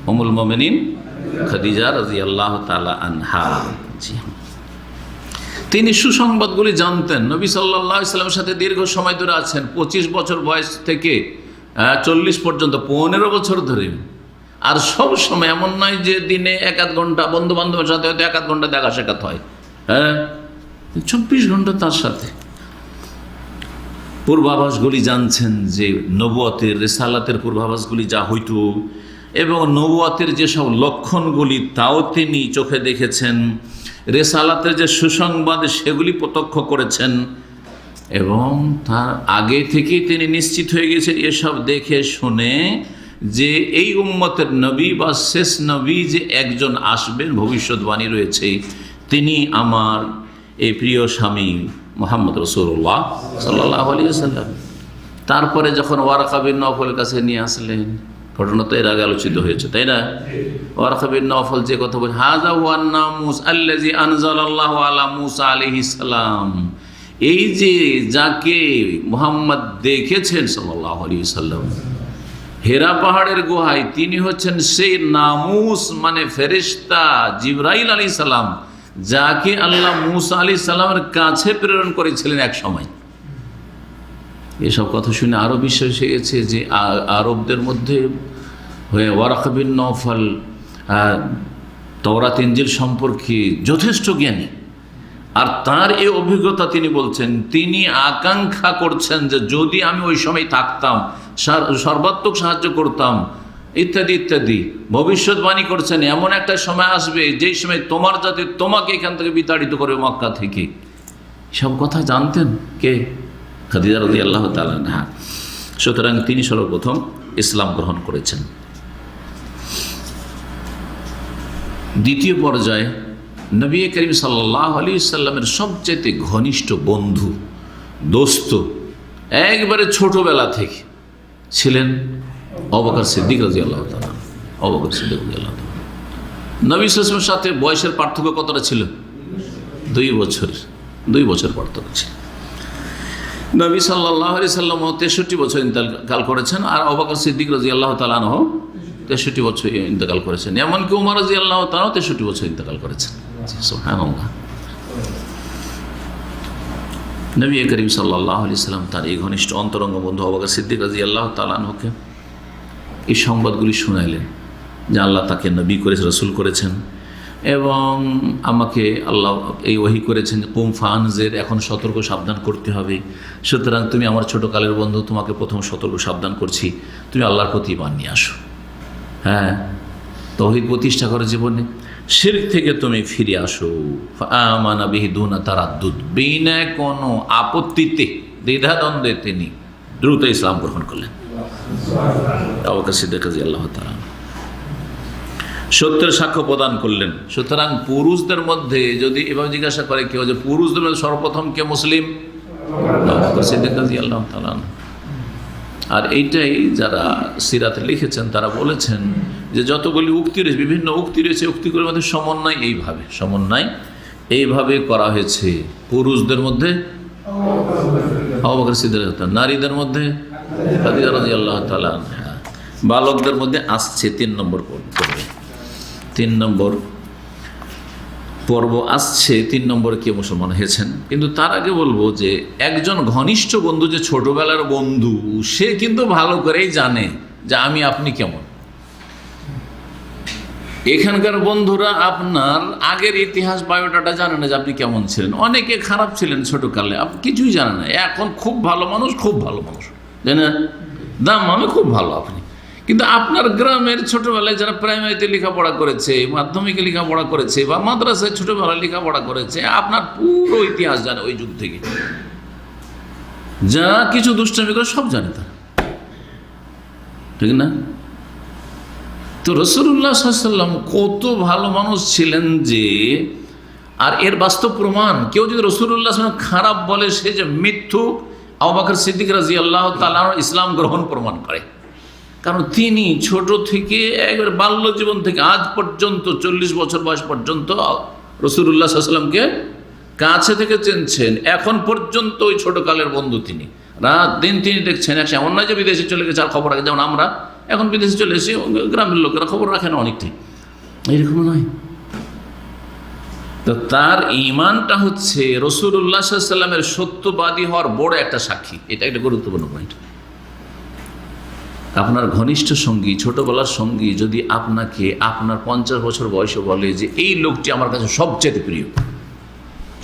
উম্মুল মুমিনিন খাদিজা রাদিয়াল্লাহু তাআলা আনহা। তিনি সুসংবাদগুলি জানতেন। নবী সাল্লাল্লাহু আলাইহি ওয়াসাল্লামের সাথে দীর্ঘ সময় ধরে আছেন, 25 বছর বয়স থেকে 40 পর্যন্ত, 15 বছর ধরে। আর সব সময় এমন নয় যে দিনে 1-1 ঘন্টা বন্ধু বান্ধবের সাথে হয়তো 1-1 ঘন্টা দেখা সাক্ষাৎ হয়, হ্যাঁ, 24 ঘন্টা তার সাথে। পূর্বাভাসগুলি জানছেন, যে নবুয়তের রিসালাতের পূর্বাভাসগুলি যা হইতো, এবং নবুয়তের যেসব লক্ষণগুলি তাও তিনি চোখে দেখেছেন, রিসালাতের যে সুসংবাদ সেগুলি প্রত্যক্ষ করেছেন। এবং তার আগে থেকেই তিনি নিশ্চিত হয়ে গেছেন এসব দেখে শুনে যে এই উম্মতের নবী বা শেষ নবী যে একজন আসবেন, ভবিষ্যৎবাণী রয়েছে, তিনি আমার এই প্রিয় স্বামী মুহাম্মদ রাসূলুল্লাহ সাল্লাল্লাহু আলাইহি ওয়াসাল্লাম। তারপরে যখন ওয়ারাকা বিন নওফলের কাছে নিয়ে আসলেন, ঘটনা তো এর আগে আলোচিত হয়েছে, তাই না? ওয়ারাকা বিন নওফল যে কথা বলছে, হাযা হুয়ান নামুস আল্লাযী আনজালাল্লাহু আলা মূসা আলাইহিস সালাম, এই যে যাকে মুহাম্মদ দেখেছেন সাল্লাল্লাহু আলাইহি ওয়াসাল্লাম হেরা পাহাড়ের গুহায়, তিনি হচ্ছেন সেই নামুস মানে ফেরেশতা জিবরাইল আলাইহিস সালাম, যাকে আল্লাহ মূসা আলাইহিস সালামের কাছে প্রেরণ করেছিলেন এক সময়। এসব কথা শুনে আরও বিশ্বাস হয়ে গেছে যে আরবদের মধ্যে ওয়ারাকা বিন নওফল তাওরাত ইনজিল সম্পর্কে যথেষ্ট জ্ঞানী, আর তার এই অভিজ্ঞতা তিনি বলছেন, তিনি আকাঙ্ক্ষা করছেন যে যদি আমি ওই সময় থাকতাম সর্বাত্মক সাহায্য করতাম ইত্যাদি ইত্যাদি। ভবিষ্যৎবাণী করছেন এমন একটা সময় আসবে যেই সময় তোমার জাতি তোমাকে এখান থেকে বিতাড়িত করবে মক্কা থেকে। সব কথা জানতেন কে? খাদিজা রাদিয়াল্লাহু তাআলা আনহা। সুতরাং তিনি সর্বপ্রথম ইসলাম গ্রহণ করেছেন। দ্বিতীয় পর্যায়ে নবী করিম সাল্লাল্লাহু আলাইহি সাল্লামের সবচেয়ে ঘনিষ্ঠ বন্ধু, দোস্ত, একবারে ছোটবেলা থেকে ছিলেন আবু বকর সিদ্দিক রাদিয়াল্লাহু তাআলা। আবু বকর সিদ্দিক রাদিয়াল্লাহু তাআলা নবী সাল্লাল্লাহু আলাইহি ওয়াসাল্লামের সাথে বয়সের পার্থক্য কতটা ছিল? 2 বছর। 2 বছর পার্থক্য ছিল। নবী সাল্লাল্লাহু আলাইহি সাল্লাম 63 বছর ইন্তেকাল করেছেন, আর আবু বকর সিদ্দিক রাদিয়াল্লাহু তাআলা আনহু 63 বছর ইন্তেকাল করেছেন। এমনকি উমর রাদিয়াল্লাহু তাআলা 63 বছর ইন্তেকাল করেছেন। সুবহানাল্লাহ। নবী করিম সাল্লাল্লাহু আলাইহি সাল্লাম তার এই ঘনিষ্ঠ অন্তরঙ্গ বন্ধু আবু বকর সিদ্দিক রাদিয়াল্লাহু তাআলা আনহুকে এই সংবাদগুলি শুনাইলেন যে আল্লাহ তাকে নবী করেছেন, রাসূল করেছেন, এবং আমাকে আল্লাহ এই ওহী করেছেন কুম ফানজির, এখন সতর্ক সাবধান করতে হবে। সুতরাং তুমি আমার ছোটোকালের বন্ধু, তোমাকে প্রথম সতর্ক সাবধান করছি, তুমি আল্লাহর প্রতি ঈমান নিয়ে আসো। হ্যাঁ, তাওহীদ প্রতিষ্ঠা করো জীবনে, শিরক থেকে তুমি ফিরে আসো। আমানা বিহি দুনা তারাদ্দুদ, বিনা কোনো আপত্তিতে দ্বিধাদ্বন্দ্বে তিনি দ্রুত ইসলাম গ্রহণ করলেন। আবু বকর সিদ্দিক রাদিয়াল্লাহু তাআলা সত্যের সাক্ষ্য প্রদান করলেন। সুতরাং পুরুষদের মধ্যে যদি এভাবে জিজ্ঞাসা করে কেউ যে পুরুষদের মধ্যে সর্বপ্রথম কে মুসলিম? আবু বকর সিদ্দিক রাদিয়াল্লাহু তাআলা। আর এইটাই যারা সিরাতে লিখেছেন তারা বলেছেন যে যতগুলি উক্তি রয়েছে, বিভিন্ন উক্তি রয়েছে, উক্তিগুলির মধ্যে সমন্বয় এইভাবে করা হয়েছে। পুরুষদের মধ্যে আবু বকর সিদ্দিক, নারীদের মধ্যে খাদিজা রাদিয়াল্লাহু তাআলা আনহা, বালকদের মধ্যে আসছে 3 নম্বর পর্বে। 3 নম্বর পর্ব আসছে, 3 নম্বরে কে মুসলমান হয়েছেন। কিন্তু তার আগে বলবো যে একজন ঘনিষ্ঠ বন্ধু, যে ছোটবেলার বন্ধু, সে কিন্তু ভালো করেই জানে যে আমি আপনি কেমন। এখানকার বন্ধুরা আপনার আগের ইতিহাস বায়োডাটা জানে না যে আপনি কেমন ছিলেন। অনেকে খারাপ ছিলেন ছোটকালে, আপনি কিছুই জানেন না। এখন খুব ভালো মানুষ, জানেন দাম আমি খুব ভালো আপনি। কিন্তু আপনার গ্রামের ছোটবেলায় যারা প্রাইমারিতে লেখাপড়া করেছে, মাধ্যমিকে লেখাপড়া করেছে, বা মাদ্রাসায় ছোটবেলায় লেখাপড়া করেছে, আপনার পুরো ইতিহাস জানে ওই যুগ থেকে। যা কিছু দুষ্টামি করে সব জানে তারা, ঠিক না? তো রাসূলুল্লাহ সাল্লাল্লাহু আলাইহি ওয়াসাল্লাম কত ভালো মানুষ ছিলেন যে, আর এর বাস্তব প্রমাণ, কেউ যদি রাসূলুল্লাহ সাল্লাল্লাহু আলাইহি ওয়াসাল্লাম খারাপ বলে সে যে মিথ্যুক, আবু বকর সিদ্দিক রাদিয়াল্লাহু তাআলা ইসলাম গ্রহণ প্রমাণ করে। কারণ তিনি ছোট থেকে একবার বাল্য জীবন থেকে আজ পর্যন্ত 40 বছর বয়স পর্যন্ত রাসূলুল্লাহ সাল্লাল্লাহু আলাইহি ওয়াসাল্লামকে কাছে থেকে চিনছেন। এখন পর্যন্ত ওই ছোটকালের বন্ধু তিনি, রাত দিন তিনি দেখছেন। এমন নয় যে বিদেশে চলে গেছে আর খবর রাখে, যেমন আমরা এখন বিদেশে চলে এসে গ্রামের লোকেরা খবর রাখে না অনেকটাই, এইরকম নয়। তো তার ঈমানটা হচ্ছে রাসূলুল্লাহ সাল্লাল্লাহু আলাইহি ওয়াসাল্লামের সত্যবাদী হওয়ার বড় একটা সাক্ষী। এটা একটা গুরুত্বপূর্ণ পয়েন্ট। আপনার ঘনিষ্ঠ সঙ্গী, ছোটবেলার সঙ্গী যদি আপনাকে আপনার 50 বছর বয়সে বলে যে এই লোকটি আমার কাছে সবচেয়ে প্রিয়,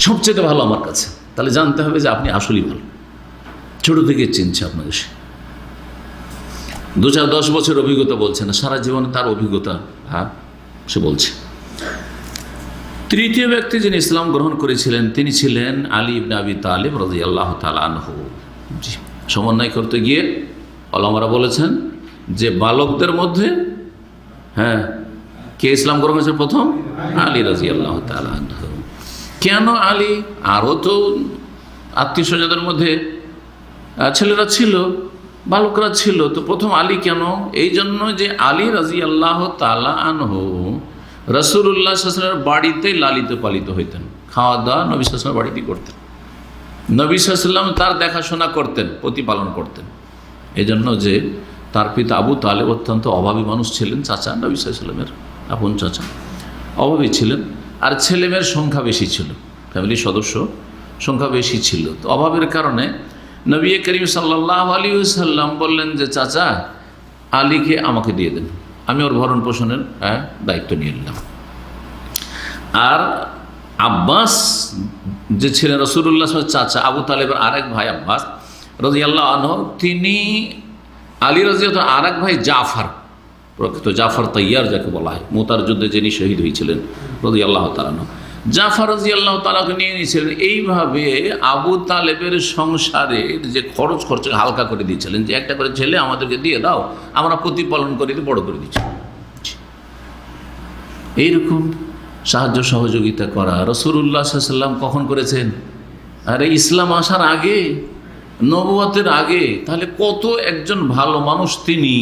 সবচেয়ে ভালো আমার কাছে, তাহলে জানতে হবে যে আপনি আসলেই ভালো। ছোট থেকে চিনছে আপনাকে সে, 2-4-10 বছর অভিজ্ঞতা বলছে না, সারা জীবনে তার অভিজ্ঞতা সে বলছে। তৃতীয় ব্যক্তি যিনি ইসলাম গ্রহণ করেছিলেন তিনি ছিলেন আলী ইবনে আবি তালিব রাদিয়াল্লাহু তাআলা আনহু। জি, সমন্বয় করতে গিয়ে ওলামারা বলেছেন যে বালকদের মধ্যে কে ইসলাম গ্রহণ করেছে প্রথম? আলী রাদিয়াল্লাহু তাআলা আনহু। কেন আলী? আরও তো আত্মীয় স্বজনদের মধ্যে ছেলেরা ছিল, বালকরা ছিল, তো প্রথম আলী কেন? এই জন্য যে আলী রাদিয়াল্লাহু তাআলা আনহু রাসূলুল্লাহ সাল্লাল্লাহু আলাইহি ওয়াসাল্লামের বাড়িতেই লালিত পালিত হইতেন, খাওয়া দাওয়া নবী সাল্লাল্লাহু আলাইহি ওয়াসাল্লামের বাড়িতেই করতেন, নবী সাল্লাল্লাহু আলাইহি ওয়াসাল্লাম তার দেখাশোনা করতেন, প্রতিপালন করতেন। এই জন্য যে তার পিতা আবু তালেব অত্যন্ত অভাবী মানুষ ছিলেন, চাচা নবী সাল্লাল্লাহু আলাইহি ওয়াসাল্লামের আপন চাচা, অভাবী ছিলেন, আর ছেলেমেয়ের সংখ্যা বেশি ছিল, ফ্যামিলির সদস্য সংখ্যা বেশি ছিল। তো অভাবের কারণে নবী করিম সাল্লাল্লাহু আলাইহি ওয়াসাল্লাম বললেন যে চাচা আলীকে আমাকে দিয়ে দেন, আমি ওর ভরণ পোষণের দায়িত্ব নিয়ে নিলাম। আর আব্বাস যে ছিলেন রাসূলুল্লাহ চাচা, আবু তালেবের আরেক ভাই আব্বাস রাদিয়াল্লাহু আনহু, তিনি আলী রাদিয়াল্লাহু আনহু আরেক ভাই জাফর, প্রকৃত জাফর তৈয়ার যাকে বলা হয়, মুতার যুদ্ধে যিনি শহীদ হয়েছিলেন রাদিয়াল্লাহু তাআলা আনহু, জাফর রাদিয়াল্লাহু তাআলাকে নিয়ে নিয়েছিলেন। এইভাবে আবু তালেবের সংসারের যে খরচকে হালকা করে দিয়েছিলেন, যে একটা করে ছেলে আমাদেরকে দিয়ে দাও, আমরা প্রতিপালন করে দিয়ে বড় করে দিচ্ছি। এইরকম সাহায্য সহযোগিতা করা রাসূলুল্লাহ সাল্লাল্লাহু আলাইহি ওয়াসাল্লাম কখন করেছেন? আরে ইসলাম আসার আগে, নবুয়তের আগে। তাহলে কত একজন ভালো মানুষ তিনি,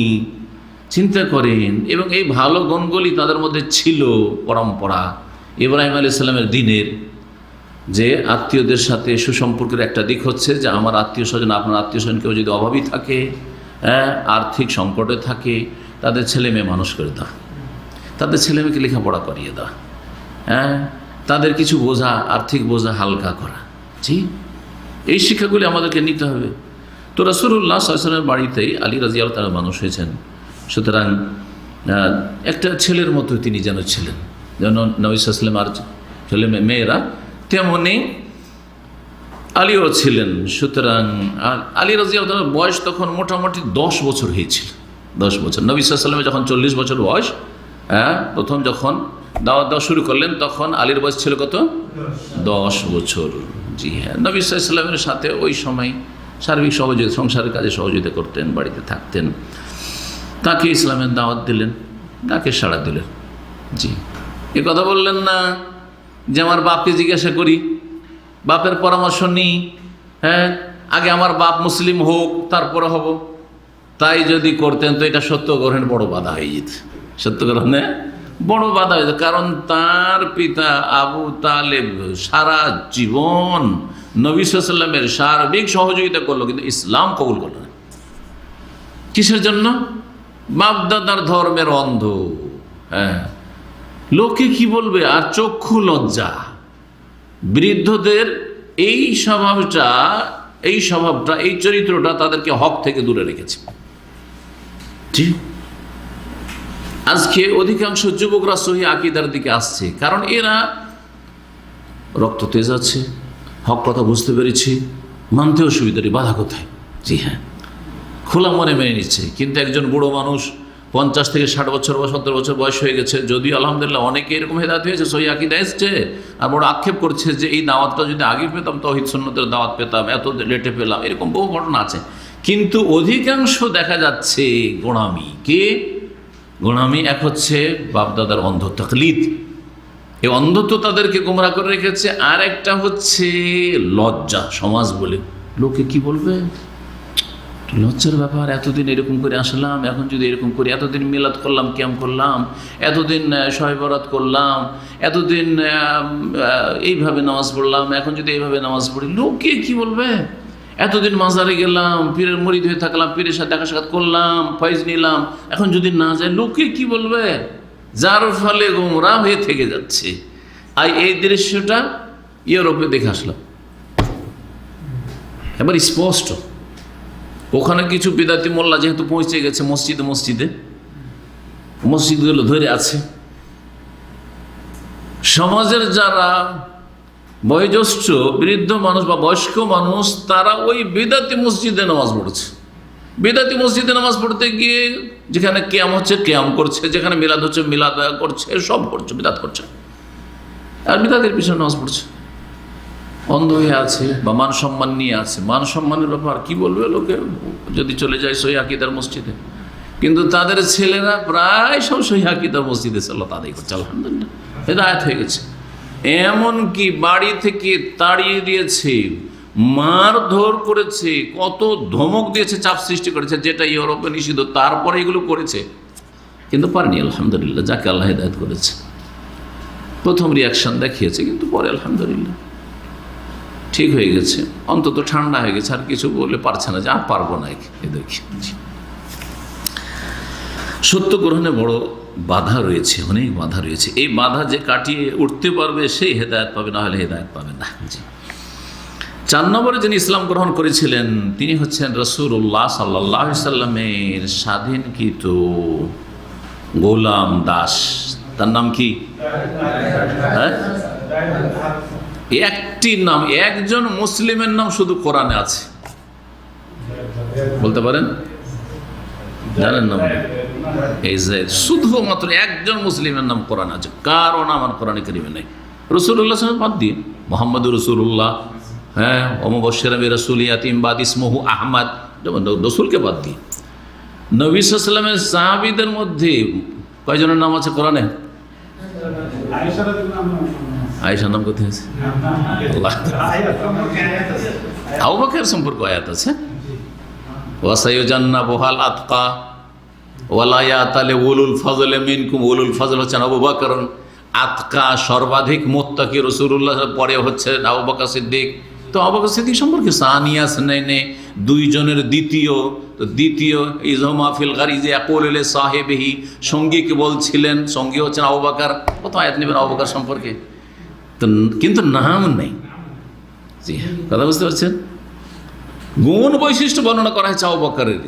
চিন্তা করেন। এবং এই ভালো গুণগুলি তাদের মধ্যে ছিল পরম্পরা ইব্রাহিম আলাইহিস সালামের দিনের, যে আত্মীয়দের সাথে সুসম্পর্কের একটা দিক হচ্ছে যে আমার আত্মীয় স্বজন, আপনার আত্মীয় স্বজন কেউ যদি অভাবী থাকে, আর্থিক সংকটে থাকে, তাদের ছেলে মেয়ে মানুষ করে দাও, তাদের ছেলে মেয়েকে লেখাপড়া করিয়ে দাও, তাদের কিছু বোঝা, আর্থিক বোঝা হালকা করা। জি, এই শিক্ষাগুলি আমাদেরকে নিতে হবে। তো রাসূলুল্লাহ সাল্লাল্লাহু আলাইহি ওয়াসাল্লামের বাড়িতেই আলী রাদিয়াল্লাহু তাআলা মানুষ হয়েছেন। সুতরাং একটা ছেলের মতো তিনি যেন ছিলেন, যেন নবী সাল্লাল্লাহু আলাইহি ওয়াসাল্লাম আর ছেলে মেয়েরা তেমনি আলীও ছিলেন। সুতরাং আলী রাদিয়াল্লাহু তাআলার বয়স তখন মোটামুটি 10 বছর হয়েছিল। 10 বছর। নবী সাল্লাল্লাহু আলাইহি ওয়াসাল্লামের যখন 40 বছর বয়স, প্রথম যখন দাওয়াত দেওয়া শুরু করলেন, তখন আলীর বয়স ছিল কত? 10 বছর। জি হ্যাঁ, নবী সাল্লাল্লাহু আলাইহি ওয়াসাল্লামের সাথে ওই সময় সার্বিক সহযোগিতা, সংসারের কাজে সহযোগিতা করতেন, বাড়িতে থাকতেন। তাকে ইসলামের দাওয়াত দিলেন, তাকে সাড়া দিলেন। জি, এ কথা বললেন না যে আমার বাপকে জিজ্ঞাসা করি, বাপের পরামর্শ নিই, আগে আমার বাপ মুসলিম হোক তারপরে হব। তাই যদি করতেন তো এটা সত্য গ্রহণের বড় বাধা হয়ে যেত, সত্য গ্রহণে বড় বাধা হয়ে যেত। কারণ তার পিতা আবু তালেব সারা জীবন নবী সাল্লাল্লাহু আলাইহি ওয়াসাল্লামের সার্বিক সহযোগিতা করলো, কিন্তু ইসলাম কবুল করলো না। কিসের জন্য? বাপদাদার ধর্মের অন্ধ। লোকে কি বলবে, আর চক্ষু লজ্জা। বৃদ্ধদের এই স্বভাবটা, এই চরিত্রটা তাদেরকে হক থেকে দূরে রেখেছে। ঠিক, আজকে অধিকাংশ যুবকরা সহি আকীদার দিকে আসছে, কারণ এরা রক্ত তেজ আছে, হক কথা বুঝতে পেরেছি, মানতে অসুবিধা নেই, বাধা কোথায়? জি হ্যাঁ, খোলা মনে মেনে নিচ্ছে। কিন্তু একজন বুড়ো মানুষ 50 থেকে 60 বছর বা 70 বছর বয়স হয়ে গেছে, যদিও আলহামদুলিল্লাহ অনেকে এরকম হেদায়েত হয়েছে, সহি আকীদা এসছে, আর বড় আক্ষেপ করছে যে এই দাওয়াতটা যদি আগে পেতাম, তাওহীদ সুন্নতের দাওয়াত পেতাম, এত লেটে পেলাম, এরকম বহু ঘটনা আছে। কিন্তু অধিকাংশ দেখা যাচ্ছে গোঁড়ামি। কে গোঁড়ামি? এক হচ্ছে বাপদাদার অন্ধ তাকলিদ, এই অন্ধত্ব তাদেরকে গোমরা করে রেখেছে। আর একটা হচ্ছে লজ্জা, সমাজ বলে লোকে কি বলবে, লজ্জার ব্যাপার। এতদিন এরকম করে আসলাম, এখন যদি এরকম করি, এতদিন মিলাদ করলাম, কিয়াম করলাম, এতদিন শবে বরাত করলাম, এতদিন এইভাবে নামাজ পড়লাম, এখন যদি এইভাবে নামাজ পড়ি, লোকে কি বলবে? এতদিন মাজারে গেলাম, পীরের মুরিদ হয়ে থাকলাম, পীরের সাথে দেখা সাক্ষাৎ করলাম, ফয়েজ নিলাম, এখন যদি না যায় লোকে কি বলবে? যার ফলে গোমরা হয়ে থেকে যাচ্ছে। আর এই দৃশ্যটা ইউরোপে দেখে আসলাম, এবার স্পষ্ট। ওখানে কিছু বিদাতি মোল্লা যেহেতু পৌঁছে গেছে মসজিদগুলো ধরে আছে, সমাজের যারা বয়োজ্যেষ্ঠ বৃদ্ধ মানুষ বা বয়স্ক মানুষ, তারা ওই বিদাতি মসজিদে নামাজ পড়ছে। বিদাতি মসজিদে নামাজ পড়তে গিয়ে যেখানে কিয়াম হচ্ছে কিয়াম করছে, যেখানে মিলাদ হচ্ছে মিলাদ করছে, সব করছে, বিদাত করছে। আর বিদাতের পিছনে নামাজ পড়ছে, অন্ধ হয়ে আছে বা মান সম্মান নিয়ে আছে। মান সম্মানের ব্যাপার কি বলবে লোকে যদি চলে যায় সহি আকীদার মসজিদে, কিন্তু তাদের ছেলেরা প্রায় সব সহি আকীদার মসজিদে সালাত আদায় করছে, আলহামদুলিল্লাহ, হেদায়েত হয়ে গেছে। এমনকি বাড়ি থেকে তাড়িয়ে দিয়েছে, মারধর করেছে, কত ধমক দিয়েছে, চাপ সৃষ্টি করেছে, যেটা ইউরোপে নিষিদ্ধ, তারপরে এগুলো করেছে, কিন্তু পারেনি, আলহামদুলিল্লাহ, যাকে আল্লাহ হেদায়েত করেছে। প্রথম রিয়াকশন দেখিয়েছে, কিন্তু পরে আলহামদুলিল্লাহ ঠিক হয়ে গেছে, অন্তত ঠান্ডা হয়ে গেছে, আর কিছু বলে পারছে না যে আর পারবো না এদেরকে। সত্য গ্রহণে বড় বাধা রয়েছে, অনেক বাধা রয়েছে। এই বাধা যে কাটিয়ে উঠতে পারবে সেই হেদায়েত পাবে, না হলে হেদায়েত পাবে না। জি। 4 নম্বরে যিনি ইসলাম গ্রহণ করেছিলেন তিনি হচ্ছেন রাসূলুল্লাহ সাল্লাল্লাহু আলাইহি সাল্লামের স্বাধীনকৃত গোলাম দাস। তার নাম কি? হ্যাঁ, একটি নাম, একজন মুসলিমের নাম শুধু কোরআনে আছে, বলতে পারেন? জানেন নাম? এই যে শুধুমাত্র একজন মুসলিমের নাম কোরআন আছে, কারো নাম আর কোরআনে কারিমে নেই। রাসূলুল্লাহ সাল্লাল্লাহু আলাইহি ওয়াসাল্লাম বাদ দিয়ে মুহাম্মাদুর রাসূলুল্লাহ, হ্যাঁ, ওয়া মুবাশশিরাম বিরাসূলিয়াতিন বাদ ইসমুহু আহমদ, যেমন রসুলকে বাদ দিয়ে নবী সাল্লাল্লাহু আলাইহি ওয়াসাল্লামের সাহাবীদের মধ্যে কয়জনের নাম আছে কোরআনে? আয়েশার নাম কোথায় আছে? আবু বকর সম্পর্কে আয়াত আছে, ওয়াসায়ুজান্নাবুহাল আতকা ওয়ালা ইয়াতালি উলুল ফাজলে মিনকুম। উলুল ফজল হচ্ছেন আবু বকর, আতকা সর্বাধিক মুত্তাকি রাসূলুল্লাহ, পরে হচ্ছে আবু বকর সিদ্দিক। তো আবু বকর সিদ্দিক সম্পর্কে সানিয়া সুনাইনে, দুইজনের দ্বিতীয়, তো দ্বিতীয় ইজমা ফিল গারিজে ইয়াকুলু সাহেবিহি, সঙ্গীকে বলছিলেন, সঙ্গী হচ্ছেন আবু বকর। কত আয়াত নেবেন আবু বকর সম্পর্কে, তো কিন্তু নাম নেই। জি, কথা বুঝতে পারছেন? গুণ বৈশিষ্ট্য বর্ণনা করা হয়েছে আবু বকরের,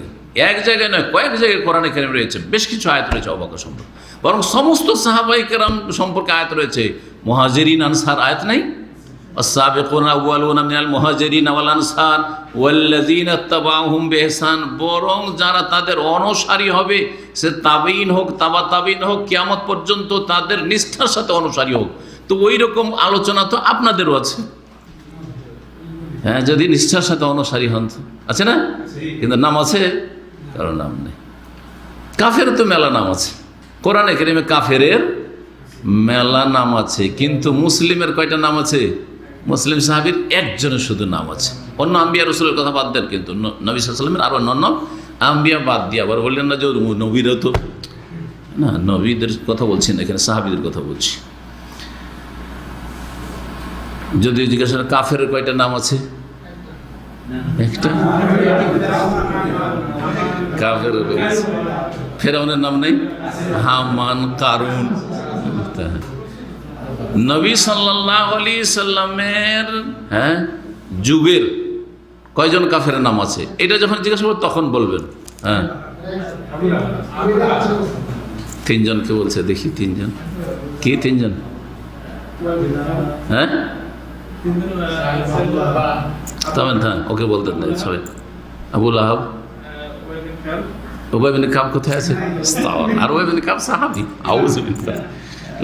এক জায়গায় নয়, কয়েক জায়গায় কোরআনে কারিমে রয়েছে, বেশ কিছু আয়াত রয়েছে আবু বকর সম্পর্কে। বরং সমস্ত সাহাবায়ে কেরাম সম্পর্কে আয়াত রয়েছে। মুহাজিরিন আনসার আয়াত নাই? আস-সাবিকুনা আউয়ালুনা মিনাল মুহাজিরিন ওয়াল আনসার ওয়াল্লাযিনা তাবাউহুম বিইহসান, বরং যারা তাদের অনুসারী হবে, সে তাবেঈন হোক, তাবা তাবেঈন হোক, কিয়ামত পর্যন্ত তাদের নিষ্ঠার সাথে অনুসারী হোক। তো ওই রকম আলোচনা তো আপনাদেরও আছে, হ্যাঁ, যদি নিষ্ঠার সাথে অনুসারী হন, আছে না? কিন্তু নাম আছে? কারণ নাম নেই। কাফের তো মেলা নাম আছে, কোরআনে কারিমে কাফেরের মেলা নাম আছে, কিন্তু মুসলিমের কয়টা নাম আছে? মুসলিম সাহাবীর একজনের শুধু নাম আছে। অন্য আম্বিয়া রসুলের কথা বাদ দেন, কিন্তু নবী সাল্লাল্লাহু আলাইহি ওয়াসাল্লামের আরো অন্যান্য আম্বিয়া বাদ দিয়ে আবার বললেন না যে নবীরা তো না, নবীদের কথা বলছি না এখানে, সাহাবীদের কথা বলছি। যদি জিজ্ঞাসা কাফের কয়টা নাম আছে? একটা। কাফের ফেরাউনের নাম নেই? হামান, কারুন। নবী সাল্লাল্লাহু আলাইহি সাল্লামের যুগের কয়জন কাফের নাম আছে? এটা যখন জিজ্ঞাসা করবো তখন বলবেন। হ্যাঁ, 3 জনকে বলছে, দেখি 3 জন কি? 3 জন? হ্যাঁ, তবে হ্যাঁ, ওকে বলতেন না সবাই। আবুল আহাব, উবাই বিন কাব কোথায় আছে? আর উবাই বিন কাব সাহাবী, আউযু বিল্লাহ,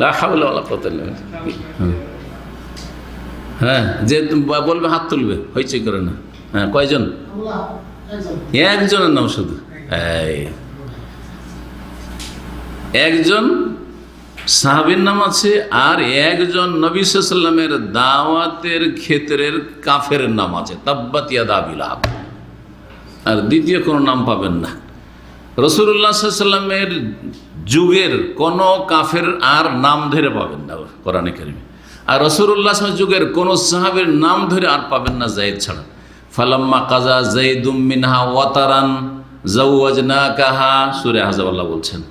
লা হাওলা ওয়ালা কুওয়াতা ইল্লা বিল্লাহ। হ্যাঁ, যে বলবে হাত তুলবে, হইচই করে না। হ্যাঁ, কয়জন? একজনের নাম শুধু, একজন সাহাবীর নাম আছে, আর একজন নবী সাল্লাল্লাহু আলাইহি ওয়াসাল্লামের দাওয়াতের ক্ষেত্রের কাফের নাম আছে, তাব্বাত ইয়াদা আবি লাহাব। আর দ্বিতীয় কোনো নাম পাবেন না। রাসূলুল্লাহ সাল্লাল্লাহু আলাইহি ওয়াসাল্লামের যুগের কোনো কাফের আর নাম ধরে পাবেন না কোরআনে কারিমে, আর রাসূলুল্লাহ সাল্লাল্লাহু আলাইহি যুগের কোনো সাহাবীর নাম ধরে আর পাবেন না যায়েদ ছাড়া। ফালাম্মা কাজা যায়েদুম মিনহা ওয়াতারান যাওয়াজনাকাহা, সূরা আহজাব আল্লাহ বলছেন,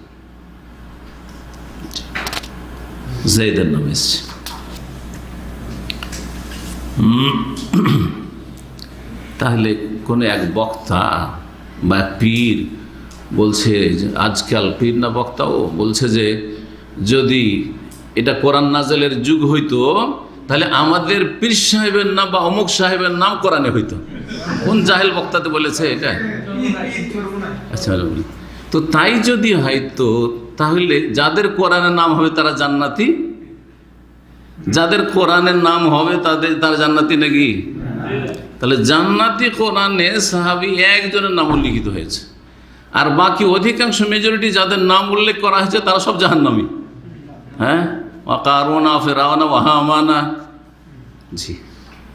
যায়েদের নাম এসছে। তাহলে কোন এক বক্তা বা পীর বলছে, আজকাল পীর না বক্তাও বলছে যে যদি এটা কোরআন নাজেলের যুগ হইতো তাহলে আমাদের পীর সাহেবের নাম বা অমুক সাহেবের নাম কোরআনে হইতো। কোন জাহেল বক্তাতে বলেছে এটা? আচ্ছা, তো তাই যদি হয়তো তাহলে যাদের কোরআনের নাম হবে তারা জান্নাতি, যাদের কোরআনের নাম হবে তারা জান্নাতি নাকি? তাহলে জান্নাতি কোরআনে সাহাবী একজনের নাম উল্লিখিত হয়েছে, আর বাকি অধিকাংশ মেজরিটি যাদের নাম উল্লেখ করা হয়েছে তারা সব জাহান্নামী। হ্যাঁ, কারুনা, ফেরাউনা, হামানা। জি,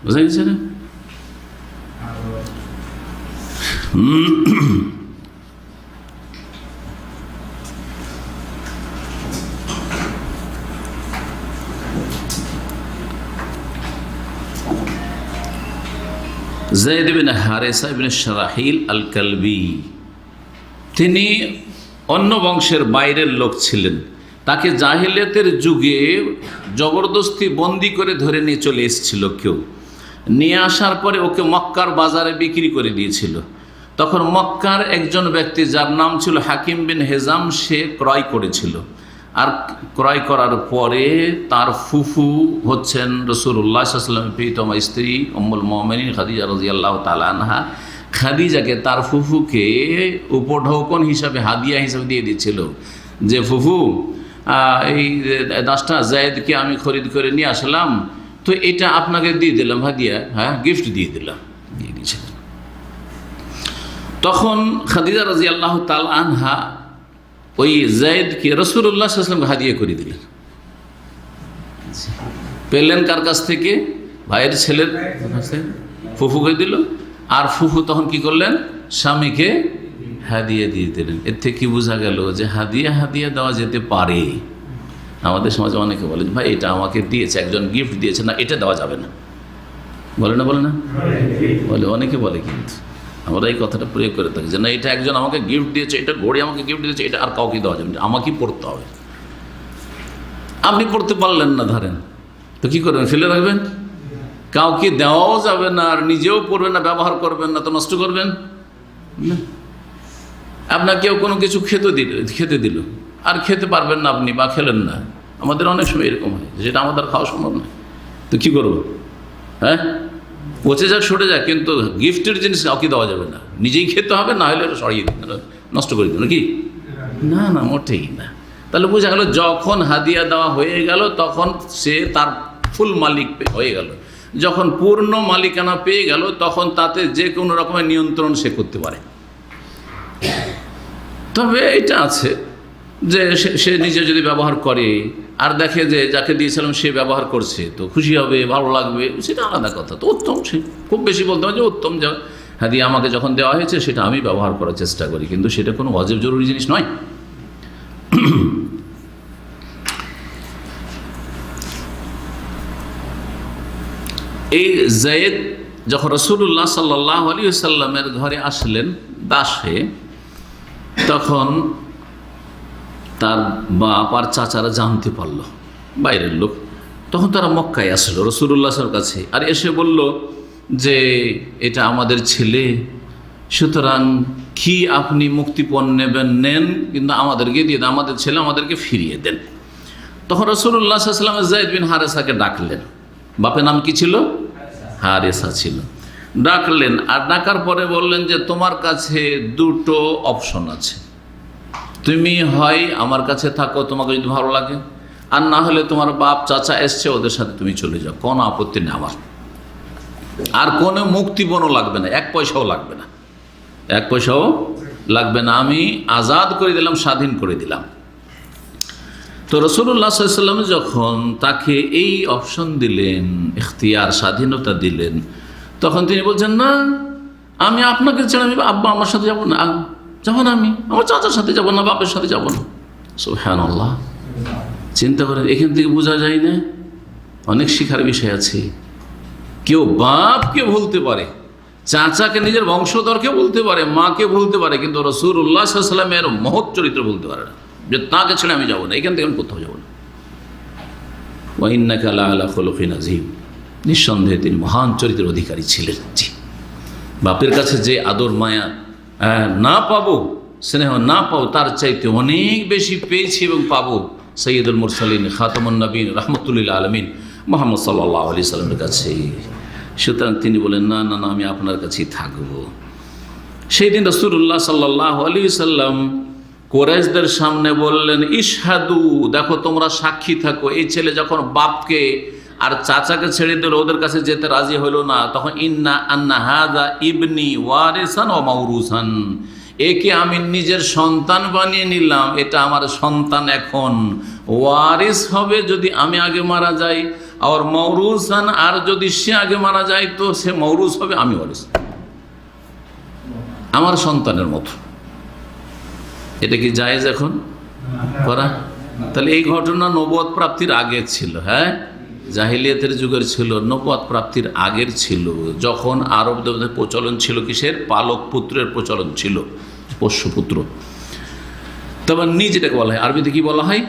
বুঝা গেছে না? যায়েদ ইবনে হারেসা ইবনে শারাহিল আল কালবি, তিনি অন্য বংশের বাইরের লোক ছিলেন। তাকে জাহিলিয়াতের যুগে জবরদস্তি বন্দি করে ধরে নিয়ে চলে এসেছিল কেউ। নিয়ে আসার পরে ওকে মক্কার বাজারে বিক্রি করে দিয়েছিল। তখন মক্কার একজন ব্যক্তি যার নাম ছিল হাকিম বিন হেজাম, সে ক্রয় করেছিল। আর ক্রয় করার পরে তার ফুফু হচ্ছেন রাসূলুল্লাহ সাল্লাল্লাহু আলাইহি ওয়াসাল্লামের প্রিয়তমা স্ত্রী উম্মুল মুমিনিন খাদিজা রাদিয়াল্লাহু তাআলা আনহা। খাদিজাকে তার ফুফুকে উপঢৌকন হিসাবে, হাদিয়া হিসাবে দিয়ে দিয়েছিল যে ফুফু, এই দাসটা জায়েদকে আমি খরিদ করে নিয়ে আসলাম, তো এটা আপনাকে দিয়ে দিলাম হাদিয়া, হ্যাঁ গিফট দিয়ে দিলাম, দিয়ে দিয়েছিলেন। তখন খাদিজা রাদিয়াল্লাহু তাআলা আনহা ওই জায়েদকে রাসূলুল্লাহ সাল্লাল্লাহু আলাইহি ওয়াসাল্লামকে হাদিয়া করে দিলেন। পেলেন কার কাছ থেকে? ভাইয়ের ছেলের কাছে, ফুফুকে দিল। আর ফুফু তখন কি করলেন? স্বামীকে হাদিয়া দিয়ে দিলেন। এর থেকে কি বোঝা গেল যে হাদিয়া দেওয়া যেতে পারে। আমাদের সমাজে অনেকে বলে ভাই এটা আমাকে দিয়েছে, একজন গিফট দিয়েছে, না এটা দেওয়া যাবে না, বলে না বলে, অনেকে বলে। কিন্তু আমরা এই কথাটা প্রয়োগ করে থাকি যে না, এটা একজন আমাকে গিফট দিয়েছে, এটা ঘড়ি আমাকে গিফট দিয়েছে, এটা আর কাউকে দেওয়া যাবে না, আমাকেই পড়তে হবে। আপনি পড়তে পারলেন না, ধরেন, তো কি করবেন? ফেলে রাখবেন? কাউকে দেওয়াও যাবে না, আর নিজেও পড়বেন না, ব্যবহার করবেন না, তো নষ্ট করবেন না। আপনার কেউ কোনো কিছু খেতে দিল, আর খেতে পারবেন না আপনি, বা খেলেন না। আমাদের অনেক সময় এরকম হয়, যেটা আমাদের খাওয়া সম্ভব নয়, তো কি করব? হ্যাঁ, পচে যাক, সরে যাক, কিন্তু গিফটের জিনিস কাউকে দেওয়া যাবে না, নিজেই খেতে হবে, না হলে সরিয়ে দিন, নষ্ট করে দিন, নাকি? না, মোটেই না। তাহলে বোঝা গেল যখন হাদিয়া দেওয়া হয়ে গেল তখন সে তার ফুল মালিক হয়ে গেল। যখন পূর্ণ মালিকানা পেয়ে গেল তখন তাতে যে কোনো রকমের নিয়ন্ত্রণ সে করতে পারে। তবে এটা আছে যে সে নিজে যদি ব্যবহার করে আর দেখে যে যাকে দিয়েছিলাম সে ব্যবহার করছে, তো খুশি হবে, ভালো লাগবে, সেটা আলাদা কথা। তো উত্তম, সে খুব বেশি বলতে হবে যে উত্তম যা হাদিয়া আমাকে যখন দেওয়া হয়েছে সেটা আমি ব্যবহার করার চেষ্টা করি, কিন্তু সেটা কোনো ওয়াজিব জরুরি জিনিস নয়। এই জায়েদ যখন রাসূলুল্লাহ সাল্লাল্লাহু আলাইহি ওয়াসাল্লামের ঘরে আসলেন দাসে, তখন তার বাপ আর চাচারা জানতে পারলো, বাইরের লোক, তখন তারা মক্কায় আসলো রাসূলুল্লাহর কাছে, আর এসে বলল যে এটা আমাদের ছেলে, সুতরাং কি আপনি মুক্তিপণ নেন, কিন্তু আমাদেরকে দিয়ে দেন, আমাদের ছেলে আমাদেরকে ফিরিয়ে দেন। তখন রাসূলুল্লাহ সাল্লাল্লাহু আলাইহি ওয়াসাল্লাম যায়েদ বিন হারেসাকে ডাকলেন। বাপের নাম কি ছিল? হারেসা ছিল। ডাকলেন, আর ডাকার পরে বললেন যে তোমার কাছে দুটো অপশন আছে, তুমি হয় আমার কাছে থাকো তোমাকে যদি ভালো লাগে, আর না হলে তোমার বাপ চাচা এসছে ওদের সাথে তুমি চলে যাও, কোনো আপত্তি নেই আমার, আর কোনো মুক্তিপণও লাগবে না, এক পয়সাও লাগবে না, এক পয়সাও লাগবে না, আমি আজাদ করে দিলাম, স্বাধীন করে দিলাম। তো রাসূলুল্লাহ সাল্লাল্লাহু আলাইহি ওয়াসাল্লাম যখন তাকে এই অপশন দিলেন, ইখতিয়ার, স্বাধীনতা দিলেন, তখন তিনি বলছেন না, আমি আপনাকে ছেড়ে আমি আব্বা আমার সাথে যাবো না, যাবো না, আমি আমার চাচার সাথে যাবো না, বাপের সাথে যাবো না। সুবহানাল্লাহ, চিন্তা করেন, এখান থেকে বোঝা যায় না অনেক শিখার বিষয় আছে। কেউ বাপকে ভুলতে পারে, চাচাকে নিজের বংশধরকে বলতে পারে, মাকে বলতে পারে, কিন্তু রাসূলুল্লাহ সাল্লাল্লাহু আলাইহি ওয়াসাল্লামের মহৎ চরিত্র বলতে পারে না, যে তাকে ছেড়ে আমি যাবো না, এখান থেকে আমি কোথাও যাবো না। ওয়া ইন্নাকা লাআলা খুলুকিন আযীম, নিঃসন্দেহে তিনি মহান চরিত্রের অধিকারী ছিলেন। জি, বাপের কাছে যে আদর মায়া না পাবো, স্নেহ না পাবো, তার চাইতে অনেক বেশি পেয়েছি এবং পাবো সৈয়দুল মুরসালিন খাতামুন নবীন রাহমাতুল লিল আলামিন মুহাম্মদ সাল্লাল্লাহু আলাইহি সাল্লামের কাছে। সুতরাং তিনি বলেন না, আমি আপনার কাছেই থাকবো। সেই দিন রাসূলুল্লাহ সাল্লাল্লাহু আলাইহি সাল্লাম কুরাইশদের সামনে বললেন, ইশহাদু, দেখো তোমরা সাক্ষী থাকো, এই ছেলে যখন বাপকে আর চাচাকে ছেড়ে দিল, ওদের কাছে যেতে রাজি হইল না, তখন ইন্না আন্না হাযা ইবনি ওয়ারিসান ওয়া মাওরুসান, একে আমি নিজের সন্তান বানিয়ে নিলাম, এটা আমার সন্তান এখন ওয়ারিস হবে যদি আমি আগে মারা যাই, আর মাওরুসান, আর যদি সে আগে মারা যায় তো সে মাওরুস হবে, আমি ওয়ারিস, আমার সন্তানের মতো। এটা কি জায়েজ এখন করা? তাহলে এই ঘটনা নবুয়ত প্রাপ্তির আগে ছিল। হ্যাঁ, জাহিলিয়াতের যুগের ছিল, নবুয়ত প্রাপ্তির আগের ছিল, যখন আরবদের প্রচলন ছিল কিসের? পালক পুত্রের প্রচলন ছিল, পোষ্যপুত্র। তাবান্নি যেটাকে বলা হয়, আরবিতে কি বলা হয়?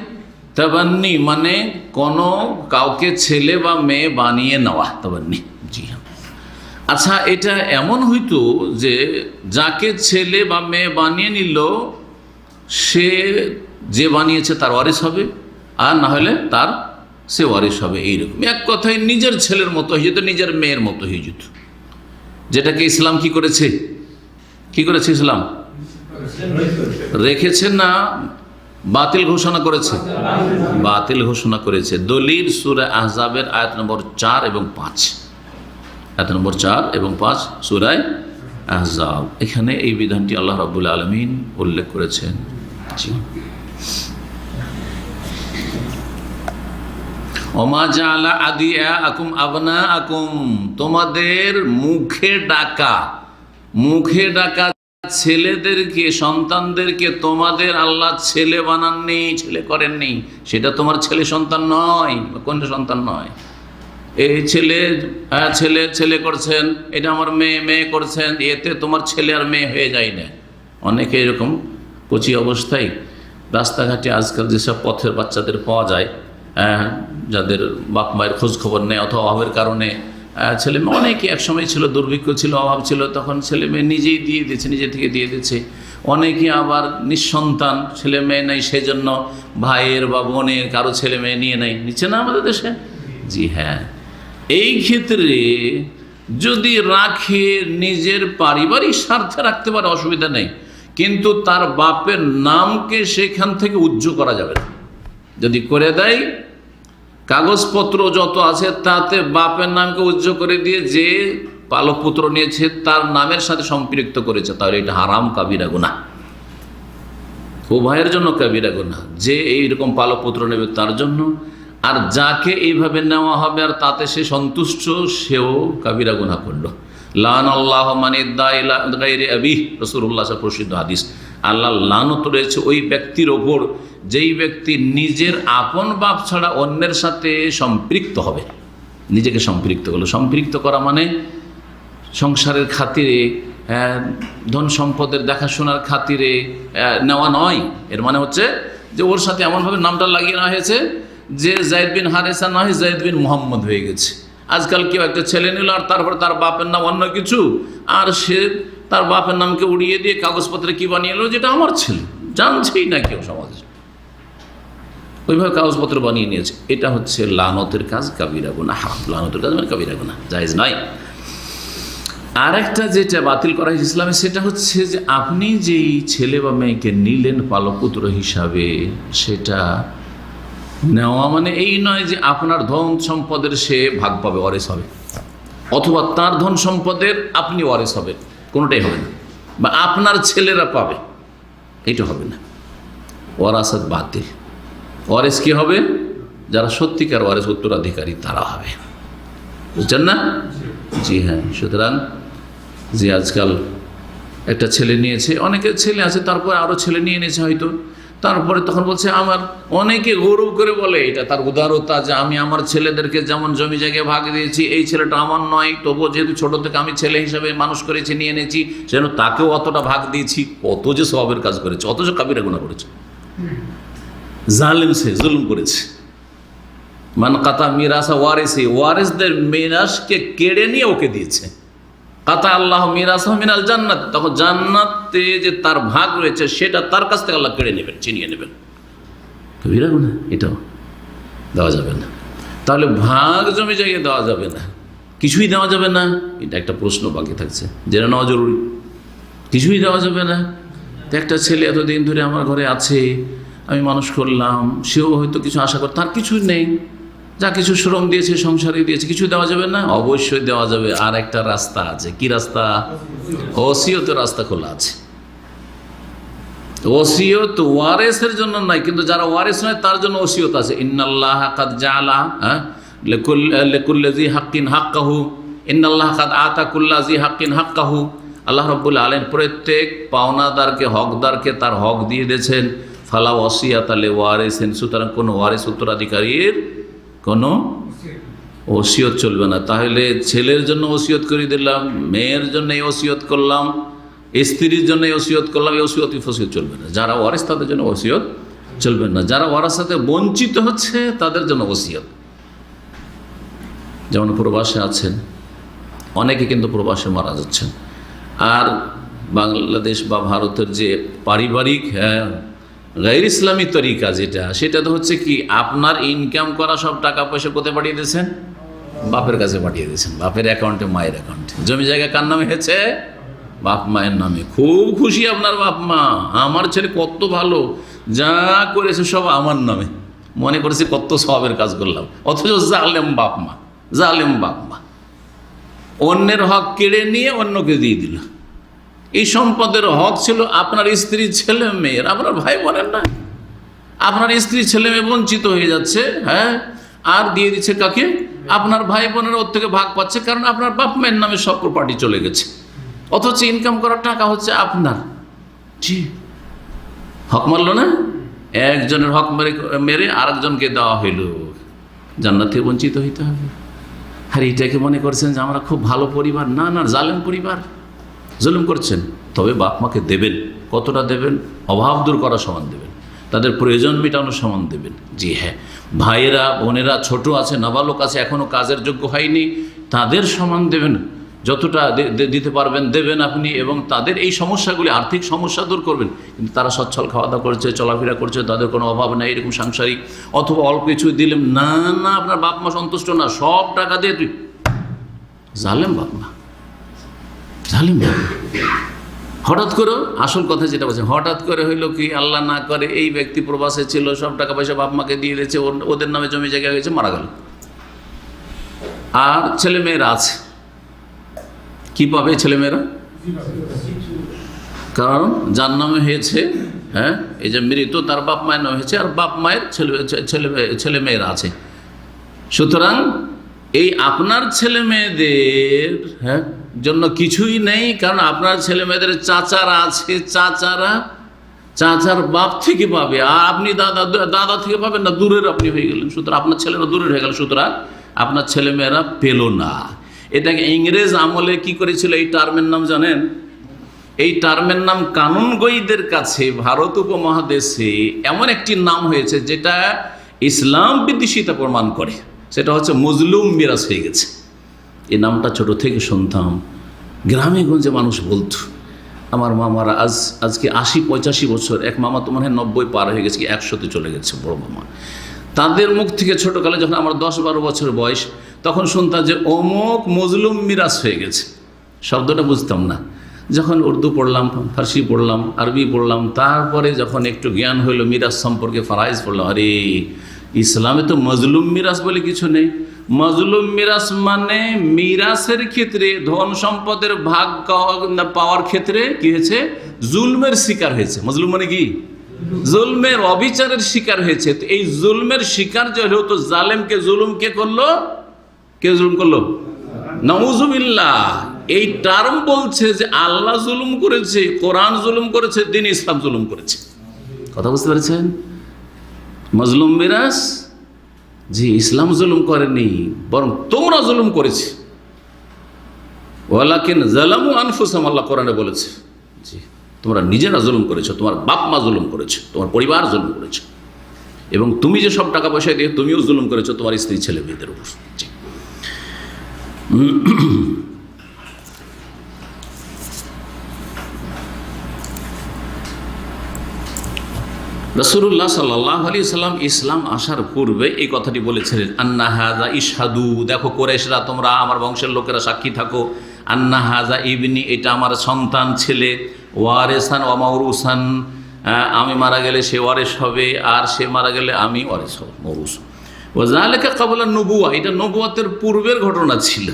তাবান্নি মানে কোনো কাউকে ছেলে বা মেয়ে বানিয়ে নেওয়া, তাবান্নি। জি হ্যাঁ। আচ্ছা, এটা এমন হইতো যে যাকে ছেলে বা মেয়ে বানিয়ে নিল, সে যে বানিয়েছে তার ওয়ারিস হবে, আর না হলে তার সে ওয়ারিস হবে। এইরকম এক কথায় নিজের ছেলের মতো হয়ে যেত, নিজের মেয়ের মতো হয়ে যেত। যেটাকে ইসলাম কি করেছে? কি করেছে ইসলাম? রেখেছে না বাতিল ঘোষণা করেছে? বাতিল ঘোষণা করেছে। দলিল সূরা আহজাবের আয়াত নম্বর 4 এবং 5, আয়াত নম্বর 4 এবং 5 সূরা আহজাব। এখানে এই বিধানটি আল্লাহ রাব্বুল আলামিন উল্লেখ করেছেন। ওমা জাআলা আদিয়াকুম আবনাআকুম, তোমাদের মুখে ডাকা ছেলেদেরকে, সন্তানদেরকে তোমাদের আল্লাহ ছেলে বানাননি, ছেলে করেননি। সেটা তোমার ছেলে সন্তান নয়, কোন সন্তান নয়। এই ছেলে ছেলে ছেলে করছেন, এটা আমার মেয়ে মেয়ে করছেন, এতে তোমার ছেলে আর মেয়ে হয়ে যায় না। অনেকে এরকম কচি অবস্থায় রাস্তাঘাটে আজকাল যেসব পথের বাচ্চাদের পাওয়া যায়, যাদের বাপ মায়ের খোঁজ খবর নেই অথবা অভাবের কারণে ছেলে মেয়ে, অনেকে একসময় ছিল দুর্ভিক্ষ ছিল, অভাব ছিল, তখন ছেলে মেয়ে নিজেই দিয়ে দিচ্ছে, নিজে থেকে দিয়ে দিচ্ছে। অনেকে আবার নিঃসন্তান, ছেলে মেয়ে নেই, সেজন্য ভাইয়ের বা বোনের কারো ছেলে মেয়ে নিচ্ছে না আমাদের দেশে। জি হ্যাঁ, এই ক্ষেত্রে যদি রাখে নিজের পারিবারিক স্বার্থে রাখতে পারে, অসুবিধা নেই, কিন্তু তার বাপের নামকে সেখান থেকে উজ্জ্ব করা যাবে না। যদি করে দেয়, কাগজপত্র যত আছে তাতে বাপের নামকে উজ্জ্ব করে দিয়ে যে পালক পুত্র নিয়েছে তার নামের সাথে সম্পৃক্ত করেছে, তাহলে এটা হারাম, কাবিরা গুনাহ, উভয়ের জন্য কাবিরা গুনাহ। যে এইরকম পালক পুত্র নেবে তার জন্য, আর যাকে এইভাবে নেওয়া হবে আর তাতে সে সন্তুষ্ট, সেও কাবিরা গুনাহ করল। লানাল্লাহু মান ইদ্দা ইলা গায়রি আবিহ, রাসূলুল্লাহ সাল্লাল্লাহু প্রসিদ্ধ হাদিস। আল্লাহ লানত রয়েছে ওই ব্যক্তির ওপর যেই ব্যক্তি নিজের আপন বাপ ছাড়া অন্যের সাথে সম্পৃক্ত হবে, নিজেকে সম্পৃক্ত করলো। সম্পৃক্ত করা মানে সংসারের খাতিরে, ধন সম্পদের দেখাশোনার খাতিরে নেওয়া নয়। এর মানে হচ্ছে যে ওর সাথে এমনভাবে নামটা লাগিয়ে নেওয়া হয়েছে যে যায়েদ বিন হারেসা নয়, যায়েদ বিন মুহাম্মদ হয়ে গেছে। আজকাল কেউ একটা ছেলে নিল আর তারপরে তার বাপের নাম অন্য কিছু, আর সে তার বাপের নামকে উড়িয়ে দিয়ে কাগজপত্রে কি বানিয়ে এলো, যেটা আমার ছেলে, জানছেই না কেউ সমাজে, ওইভাবে কাগজপত্র বানিয়ে নিয়েছে। এটা হচ্ছে লানতের কাজ, কাবিরা গুনাহ, হারাম। লানতের কাজ মানে কাবিরা গুনাহ, জায়েজ নয়। আর একটা যেটা বাতিল করা হয়েছে ইসলামে, সেটা হচ্ছে যে আপনি যেই ছেলে বা মেয়েকে নিলেন পালকপুত্র হিসাবে, সেটা নেওয়া মানে এই নয় যে আপনার ধন সম্পদের সে ভাগ পাবে, ওয়ারিস হবে, অথবা তার ধন সম্পদের আপনি ওয়ারিস হবেন, কোনোটাই হবে না, বা আপনার ছেলেরা পাবে, এইটা হবে না। ওয়ারাসাত বাতিল। ওয়ারিস কি হবে? যারা সত্যিকার ওয়ারিস, উত্তরাধিকারী, তারা হবে। বুঝছেন না? জি হ্যাঁ। সুতরাং যে আজকাল একটা ছেলে নিয়েছে, অনেকের ছেলে আছে, তারপরে আরও ছেলে নিয়ে নিয়েছে হয়তো, তারপরে তখন বলছে আমার, অনেকে গৌরব করে বলে, এটা তার উদারতা যে আমি আমার ছেলেদেরকে যেমন জমি জায়গায় ভাগ দিয়েছি, এই ছেলেটা আমার নয়, তবুও যেহেতু ছোটো থেকে আমি ছেলে হিসাবে মানুষ করেছি, নিয়ে এনেছি, সেজন্য তাকেও অতটা ভাগ দিয়েছি। কত যে সওয়াবের কাজ করেছে, অথচ কাবিরা গুনাহ করেছে, জালিম, সে জুলুম করেছে। মান কাতা মিরাসা ওয়ারিসি, ওয়ারিসদের মিরাসকে কেড়ে নিয়ে ওকে দিয়েছে। কাতা আল্লাহ মিরাসা মিনাল জান্নাত, তখন জান্নাতে যে তার ভাগ রয়েছে সেটা তার কাছ থেকে আল্লাহ কেড়ে নেবেন, ছিনিয়ে নেবেন। কবিরা গুনাহ, এটাও দেওয়া যাবে না। তাহলে ভাগ জমি জায়গায় দেওয়া যাবে না, কিছুই দেওয়া যাবে না, এটা একটা প্রশ্ন বাকি থাকছে, জেনে নেওয়া জরুরি। কিছুই দেওয়া যাবে না। তো একটা ছেলে এতদিন ধরে আমার ঘরে আছে, আমি মানুষ করলাম, সেও হয়তো কিছু আশা করে, তার কিছুই নেই, যা কিছু শ্রম দিয়েছে, সংসারে দিয়েছে, কিছু দেওয়া যাবে না? অবশ্যই দেওয়া যাবে। আর একটা রাস্তা আছে। কি রাস্তা? ওসিয়তের রাস্তা খোলা আছে। ওসিয়ত ওয়ারেসের জন্য নয়, কিন্তু যারা ওয়ারেস নয় তার জন্য ওসিয়ত আছে। ইন্নাল্লাহা কাদ জাআলা লিকুল্লি জি হাক্কিন হাক্কাহু, ইন্নাল্লাহা কাদ আতা কুল্লা জি হাক্কিন হাক্কাহু। আল্লাহ রাব্বুল আলামিন প্রত্যেক পাওনাদারকে, হকদারকে তার হক দিয়ে দিয়েছেন। ফালা ওয়াসিয়াতা লিওয়ারিসিন, সুতরাং কোনো ওয়ারিস, উত্তরাধিকারীর কোনো ওসিয়ত চলবে না। তাহলে ছেলের জন্য ওসিয়ত করে দিলাম, মেয়ের জন্য এই ওসিয়ত করলাম, স্ত্রীর জন্য ওসিয়ত করলাম, এই ওসিয়ত ফসিয়ত চলবে না। যারা ওয়ারিস তাদের জন্য ওসিয়ত চলবে না। যারা ওয়ারাসাতে বঞ্চিত হচ্ছে তাদের জন্য ওসিয়ত। যেমন প্রবাসে আছেন অনেকে, কিন্তু প্রবাসে মারা যাচ্ছেন। আর বাংলাদেশ বা ভারতের যে পারিবারিক গায়র ইসলামী তরিকা যেটা, সেটা তো হচ্ছে কি, আপনার ইনকাম করা সব টাকা পয়সা কোথায় পাঠিয়ে দিয়েছেন? বাপের কাছে পাঠিয়ে দিয়েছেন, বাপের অ্যাকাউন্টে, মায়ের অ্যাকাউন্টে। জমি জায়গা কার নামে হয়েছে? বাপ মায়ের নামে। খুব খুশি আপনার বাপ মা, আমার ছেলে কত ভালো, যা করেছে সব আমার নামে, মনে করেছে কত সবের কাজ করলাম। অথচ জালেম বাপ মা, জালেম বাপ মা অন্যের হক কেড়ে নিয়ে অন্যকে দিয়ে দিল। এই সম্পদের হক ছিল আপনার স্ত্রী, ছেলে মেয়ের, আপনার ভাই বোনের না। আপনার স্ত্রী, ছেলে মেয়ে বঞ্চিত হয়ে যাচ্ছে, হ্যাঁ, আর দিয়ে দিচ্ছে কাকে? আপনার ভাই বোনের ওর থেকে ভাগ পাচ্ছে, কারণ আপনার বাপ মায়ের নামে সব প্রপার্টি চলে গেছে। অথচ ইনকাম করার টাকা হচ্ছে আপনার। জি, হক মারল না, একজনের হক মেরে আরেকজনকে দেওয়া হইল, জান্নাত থেকে বঞ্চিত হইতে হবে। আর এইটাকে মনে করছেন যে আমরা খুব ভালো পরিবার? না না, জালেম পরিবার, জুলুম করছেন। তবে বাপ মাকে দেবেন, কতটা দেবেন? অভাব দূর করা সমান দেবেন, তাদের প্রয়োজন মেটানো সমান দেবেন। জি হ্যাঁ, ভাইয়েরা বোনেরা ছোট আছে, নাবালক আছে, এখনও কাজের যোগ্য হয়নি, তাদের সমান দেবেন, যতটা দিতে পারবেন দেবেন আপনি, এবং তাদের এই সমস্যাগুলি, আর্থিক সমস্যা দূর করবেন। কিন্তু তারা সচ্ছল খাওয়া দাওয়া করছে, চলাফেরা করছে, তাদের কোনো অভাব নেই, এরকম সাংসারিক, অথবা অল্প কিছু দিলেন, না না, আপনার বাপ মা সন্তুষ্ট না, সব টাকা দিয়ে তুই। জালেম বাপ মা, জালেম বাপ মা। হঠাৎ করে, আসল কথা যেটা বলছেন, হঠাৎ করে হইলো কি, আল্লাহ না করে এই ব্যক্তি প্রবাসে ছিল, সব টাকা পয়সা বাপ মাকে দিয়ে দিয়েছে, ওদের নামে জমি জায়গা হয়েছে, মারা গেল। আর ছেলে মেয়েরা আছে, কি পাবে ছেলেমেয়েরা? কারণ যার নামে হয়েছে, হ্যাঁ, এই যে মৃত, তার বাপ মায়ের নামে হয়েছে, আর বাপ মায়ের ছেলে মেয়েরা আছে। সুতরাং এই আপনার ছেলে মেয়েদের, হ্যাঁ, জন্য কিছুই নেই, কারণ আপনার ছেলে মেয়েদের চাচারা আছে, চাচার বাপ থেকে পাবে, আর আপনি দাদা থেকে পাবেন না, দূরের আপনি হয়ে গেলেন। সুতরাং আপনার ছেলেরা দূরের হয়ে গেল, সুতরাং আপনার ছেলেমেয়েরা পেল না। এটাকে ইংরেজ আমলে কি করেছিল, এই টার্মের নাম জানেন? এই টার্মের নাম কানুনগোয়ীদের কাছে ভারত উপমহাদেশে এমন একটি নাম হয়েছে যেটা ইসলাম বিদ্বেষিতা প্রমাণ করে, সেটা হচ্ছে মজলুম মিরাস হয়ে গেছে। এই নামটা ছোট থেকে শুনতাম, গ্রামে গঞ্জে মানুষ বলতো। আমার মামারা আজকে 80-85 বছর, এক মামা তো মনে হয় 90 পার হয়ে গেছে, 100-তে চলে গেছে বড় মামা। তাদের মুখ থেকে ছোটোকালে যখন আমার 10-12 বছর বয়স, তখন শুনতাম যে অমুক মজলুম মিরাস হয়ে গেছে। শব্দটা বুঝতাম না। যখন উর্দু পড়লাম, ফার্সি পড়লাম, আরবি পড়লাম, তারপরে যখন একটু জ্ঞান হইলো মিরাস সম্পর্কে, ফারাইজ পড়লাম, আরে ইসলামে তো মজলুম মিরাস বলে কিছু নেই। মজলুম মিরাস মানে মিরাসের ক্ষেত্রে, ধন সম্পদের ভাগ পাওয়ার ক্ষেত্রে কি হয়েছে? জুলমের শিকার হয়েছে। মজলুম মানে কি? জুলমের, অবিচারের শিকার হয়েছে। তো এই জুলমের শিকার যে হলো, তো জালেমকে জুলুম কে করলো? কে জুলুম করলো? নাউজুবিল্লাহ। এই টার্ম বলছে যে আল্লাহ জুলুম করেছে, কোরআন জুলুম করেছে, দ্বীন ইসলাম জুলুম করেছে। কথা বুঝতে পেরেছেন? মজলুম মিরাস, জি, ইসলাম জুলুম করেনি, বরং তোমরা জুলুম করেছে। ওয়ালাকিন জালামু আনফুসাহুম, আল্লাহ কোরআনে বলেছে, জি, তোমরা নিজেরা জুলুম করেছো, তোমার বাপ মা জুলুম করেছে, তোমার পরিবার জুলুম করেছে, এবং তুমি যে সব টাকা পয়সা দিয়ে তুমিও জুলুম করেছো তোমার স্ত্রী ছেলে মেয়েদের উপর। জি। রাসূলুল্লাহ সাল্লাল্লাহু আলাইহি সাল্লাম ইসলাম আসার পূর্বে এই কথাটি বলেছিলেন, আন্না হাযা ইশহাদু, দেখো কুরাইশরা, তোমরা আমার বংশের লোকেরা সাক্ষী থাকো, আন্না হাযা ইবনি, এটা আমার সন্তান ছেলে, ওয়ারিসান ওয়া মাওরুসান, আমি মারা গেলে সে ওয়ারিস হবে, আর সে মারা গেলে আমি ওয়ারিস হব, মৌরুস। ওয়াযালিকা ক্বাবলা নবুওয়া, এটা নবুয়তের পূর্বের ঘটনা ছিল।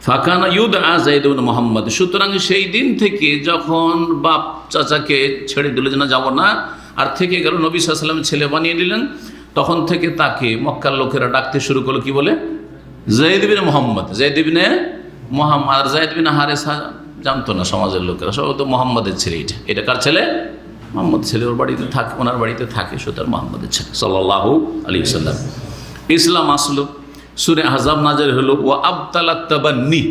ফাকানা ইউদআ যায়েদ ইবনে মুহাম্মদ, সুতরাং সেই দিন থেকে যখন বাপ চাচাকে ছেড়ে দিল যে না যাব না, আর থেকে গেল, নবী সাল্লাল্লাহু আলাইহি ওয়াসাল্লাম ছেলে বানিয়ে নিলেন, তখন থেকে তাকে মক্কার লোকেরা ডাকতে শুরু করলো কি বলে? যায়েদ ইবনে মুহাম্মদ। যায়েদ ইবনে মুহাম্মদ। আর যায়েদ ইবনে হারেসা জানতো না সমাজের লোকেরা, সব তো মুহাম্মদের ছেলে। এটা কার ছেলে? মুহাম্মদ ছেলে। ওর বাড়িতে থাকে, ওনার বাড়িতে থাকে, সুতরাং মুহাম্মদের ছেলে সাল্লাল্লাহু আলাইহি ওয়াসাল্লাম। ইসলাম আসলো, সূরা আহজাব নাযিল হলো। ওয়া আবতালাত তাবান্নি,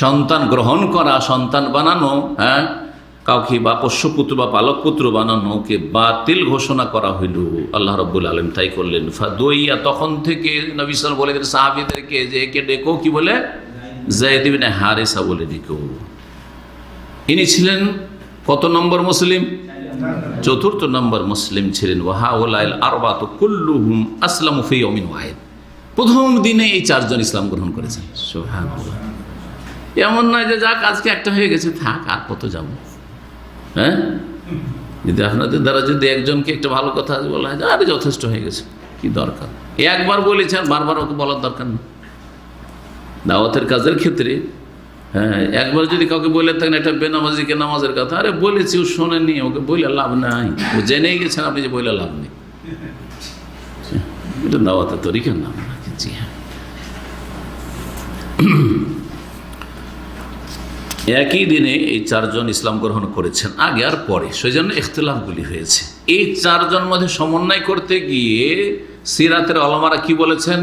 সন্তান গ্রহণ করা, সন্তান বানানো, হ্যাঁ, কাউকে বা পোষ্যপুত্র বা পালক পুত্র বানানোকে বাতিল ঘোষণা করা হইল। আল্লাহ রাব্বুল আলামিন তাই করলেন। ফাদুইয়া, তখন থেকে নবী সাল্লাল্লাহু বলে দিলেন সাহাবীদেরকে যে একে ডেকো, কি বলে? যায়েদ ইবনে হারেসা বলে ডেকো। ইনি ছিলেন কত নম্বর মুসলিম? চতুর্থ নম্বর মুসলিম ছিলেন। ওয়া হাউলাইল আরবাতু কুল্লুহুম আসলামু ফি ইয়াউমিন ওয়াহিদ, প্রথম দিনে এই চারজন ইসলাম গ্রহণ করেছেন। সুবহানাল্লাহ। এমন নয় যে যাক আজকে একটা হয়ে গেছে, থাক আর কত যাব। হ্যাঁ, যদি আপনাদের দ্বারা যদি একজনকে একটা ভালো কথা বলা হয়, আরে যথেষ্ট হয়ে গেছে, কি দরকার? একবার বলেছেন, বারবার ওকে বলার দরকার নেই। দাওয়াতের কাজের ক্ষেত্রে, হ্যাঁ, একবার যদি কাউকে বলে থাকেন একটা বেনামাজিকে নামাজের কথা, আরে বলেছি ও শোনেনি, ওকে বলে লাভ নাই, ও জেনেই গেছেন, আপনি যে বলে লাভ নেই। এটা দাওয়াতের তরিকার নাম না। জি হ্যাঁ, একই দিনে এই চারজন ইসলাম গ্রহণ করেছেন, আগে আর পরে, সেই জন্য ইখতিলাফগুলি হয়েছে। এই চারজন মধ্যে সমন্বয় করতে গিয়ে সিরাতের ওলামারা কি বলেছেন?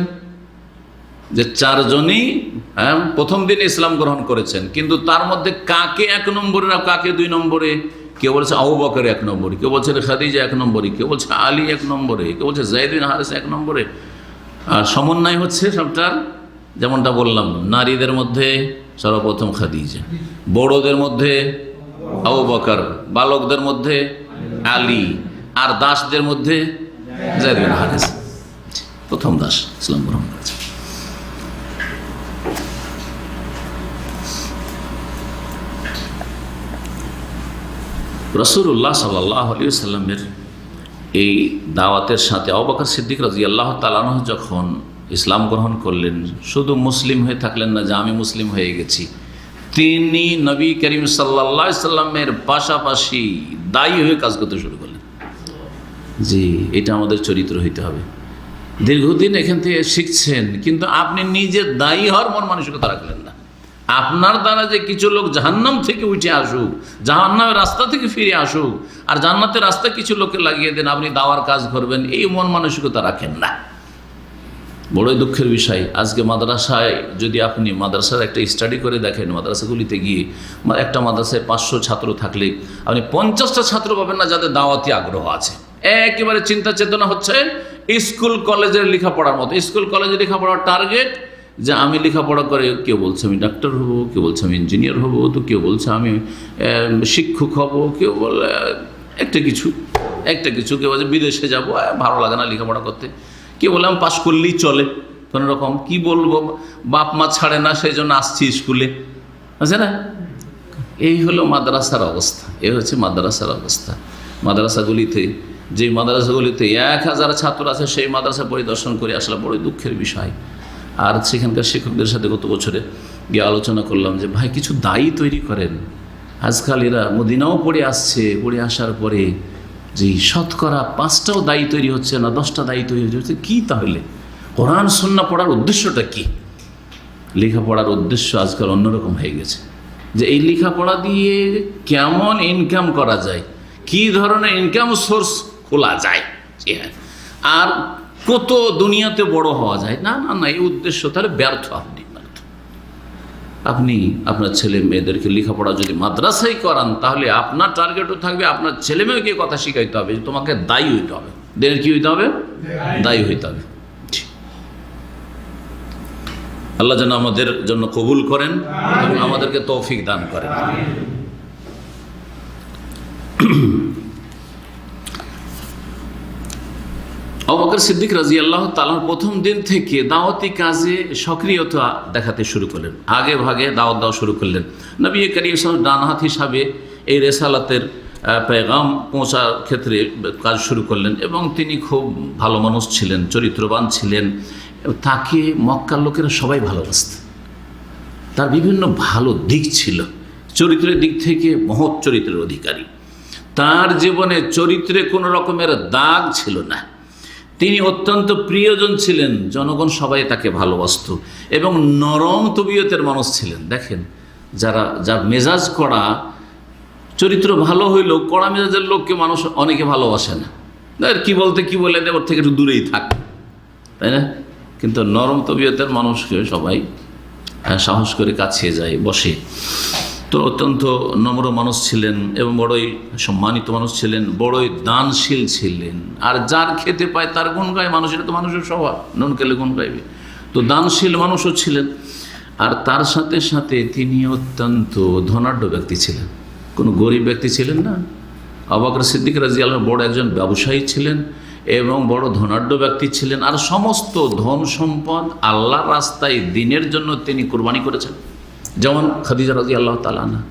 যে চারজনই প্রথম দিন ইসলাম গ্রহণ করেছেন, কিন্তু তার মধ্যে কাকে এক নম্বরে আর কাকে দুই নম্বরে? কেউ বলছে আবু বকর এক নম্বরে, কেউ বলছে খাদিজা এক নম্বরে, কেউ বলছে আলী এক নম্বরে, কেউ বলছে যায়েদ বিন হারেসা এক নম্বরে। আর সমন্বয় হচ্ছে সবটার, যেমনটা বললাম, নারীদের মধ্যে সর্বপ্রথম খাদিজা, বড়দের মধ্যে আবু বকর, বালকদের মধ্যে আলী, আর দাসদের মধ্যে যায়েদ বিন হারেসা। প্রথম দাস ইসলাম গ্রহণ করেছে। রাসূলুল্লাহ সাল্লাল্লাহু আলাইহি ওয়াসাল্লামের এই দাওয়াতের সাথে আবু বকর সিদ্দিক রাদিয়াল্লাহু তাআলা আনহু যখন ইসলাম গ্রহণ করলেন, শুধু মুসলিম হয়ে থাকলেন না যে আমি মুসলিম হয়ে গেছি, তিনি নবী করিম সাল্লাল্লাহু আলাইহি ওয়াসাল্লামের পাশাপাশি দায়ী হয়ে কাজ করতে শুরু করলেন। জি, এটা আমাদের চরিত্র হইতে হবে। দীর্ঘদিন এখান থেকে শিখছেন, কিন্তু আপনি নিজে দায়ী হওয়ার মন মানসিকতা রাখলেন না। আপনার দ্বারা যে কিছু লোক জাহান্নাম থেকে উঠে আসুক, জাহান্নামের রাস্তা থেকে ফিরে আসুক, আর জান্নাতের রাস্তা কিছু লোকে লাগিয়ে দেন, আপনি দাওয়ার কাজ করবেন, এই মন মানসিকতা রাখেন না। বড়ই দুঃখের বিষয়, আজকে মাদ্রাসায় যদি আপনি মাদ্রাসার একটা স্টাডি করে দেখেন, মাদ্রাসাগুলিতে গিয়ে একটা মাদ্রাসায় 500 ছাত্র থাকলে আপনি 50টা ছাত্র পাবেন না যাদের দাওয়াতি আগ্রহ আছে। একেবারে চিন্তা চেতনা হচ্ছে স্কুল কলেজের লেখাপড়ার মতো। স্কুল কলেজে লেখাপড়ার টার্গেট যে আমি লেখাপড়া করে, কেউ বলছে আমি ডাক্তার হব, কেউ বলছে আমি ইঞ্জিনিয়ার হব, তো কেউ বলছে আমি শিক্ষক হব, কেউ বলে একটা কিছু, কেউ বলছে বিদেশে যাব, ভালো লাগে না লেখাপড়া করতে, কেউ বলে আমি পাশ করলেই চলে, কোনো রকম কি বলবো, বাপ মা ছাড়ে না, সেই জন্য আসছি স্কুলে, আছে না? এই হলো মাদ্রাসার অবস্থা। এই হচ্ছে মাদ্রাসার অবস্থা। মাদ্রাসাগুলিতে, যে মাদ্রাসাগুলিতে 1000 ছাত্র আছে, সেই মাদ্রাসা পরিদর্শন করে আসলে বড় দুঃখের বিষয়। আর সেখানকার শিক্ষকদের সাথে গত বছরে গিয়ে আলোচনা করলাম যে ভাই কিছু দায়ী তৈরি করেন। আজকাল এরা মদিনাও পড়ে আসছে, পড়ে আসার পরে যে শতকরা 5টাও দায়ী তৈরি হচ্ছে না, 10টা দায়ী তৈরি হচ্ছে। কী তাহলে কোরআন সুন্নাহ পড়ার উদ্দেশ্যটা কি? লেখাপড়ার উদ্দেশ্য আজকাল অন্যরকম হয়ে গেছে, যে এই লেখাপড়া দিয়ে কেমন ইনকাম করা যায়, কি ধরনের ইনকাম সোর্স খোলা যায়, আর কত দুনিয়াতে বড় হওয়া যায়। না না না, এই উদ্দেশ্য তাহলে ব্যর্থ। আপনি আপনার ছেলে মেয়েদেরকে লেখাপড়া যদি মাদ্রাসায় করান, তাহলে আপনার টার্গেটও থাকবে আপনার ছেলে মেয়েকে কথা শিখাইতে হবে যে তোমাকে দায়ী হইতে হবে। দিনের কি হইতে হবে? দায়ী হইতে হবে। আল্লাহ যেন আমাদের জন্য কবুল করেন এবং আমাদেরকে তৌফিক দান করেন। আবু বকর সিদ্দিক রাদিয়াল্লাহু তাআলা প্রথম দিন থেকে দাওয়াতি কাজে সক্রিয়তা দেখাতে শুরু করলেন, আগে ভাগে দাওয়াত দেওয়া শুরু করলেন। নবী করিম সাল্লাল্লাহু আলাইহি ওয়াসাল্লাম ডান হাত হিসাবে এই রেসালাতের পেগাম পৌঁছার ক্ষেত্রে কাজ শুরু করলেন এবং তিনি খুব ভালো মানুষ ছিলেন, চরিত্রবান ছিলেন। তাকে মক্কার লোকেরা সবাই ভালোবাসত। তার বিভিন্ন ভালো দিক ছিল, চরিত্রের দিক থেকে মহৎ চরিত্রের অধিকারী। তার জীবনে চরিত্রে কোনো রকমের দাগ ছিল না। তিনি অত্যন্ত প্রিয়জন ছিলেন, জনগণ সবাই তাকে ভালোবাসত এবং নরম তবিয়তের মানুষ ছিলেন। দেখেন, যার মেজাজ কড়া, চরিত্র ভালো হইলেও কড়া মেজাজের লোককে মানুষ অনেকে ভালোবাসে না, কি বলতে কি বলে ওর থেকে একটু দূরেই থাক, তাই না? কিন্তু নরম তবিয়তের মানুষকে সবাই সাহস করে কাছে যায়, বসে। তো অত্যন্ত নম্র মানুষ ছিলেন এবং বড়ই সম্মানিত মানুষ ছিলেন, বড়ই দানশীল ছিলেন। আর যার খেতে পায় তার গুণ গায় মানুষ, এটা তো মানুষের স্বভাব, নুন খেলে গুণ গাইবে। তো দানশীল মানুষও ছিলেন। আর তার সাথে সাথে তিনি অত্যন্ত ধনাঢ্য ব্যক্তি ছিলেন, কোনো গরিব ব্যক্তি ছিলেন না। আবু বকর সিদ্দিক রাদিয়াল্লাহু আনহু বড় একজন ব্যবসায়ী ছিলেন এবং বড় ধনাঢ্য ব্যক্তি ছিলেন। আর সমস্ত ধন সম্পদ আল্লাহর রাস্তায় দিনের জন্য তিনি কুরবানি করেছেন। যেমন খাদিজা রাদিয়াল্লাহু তাআলা আনহা,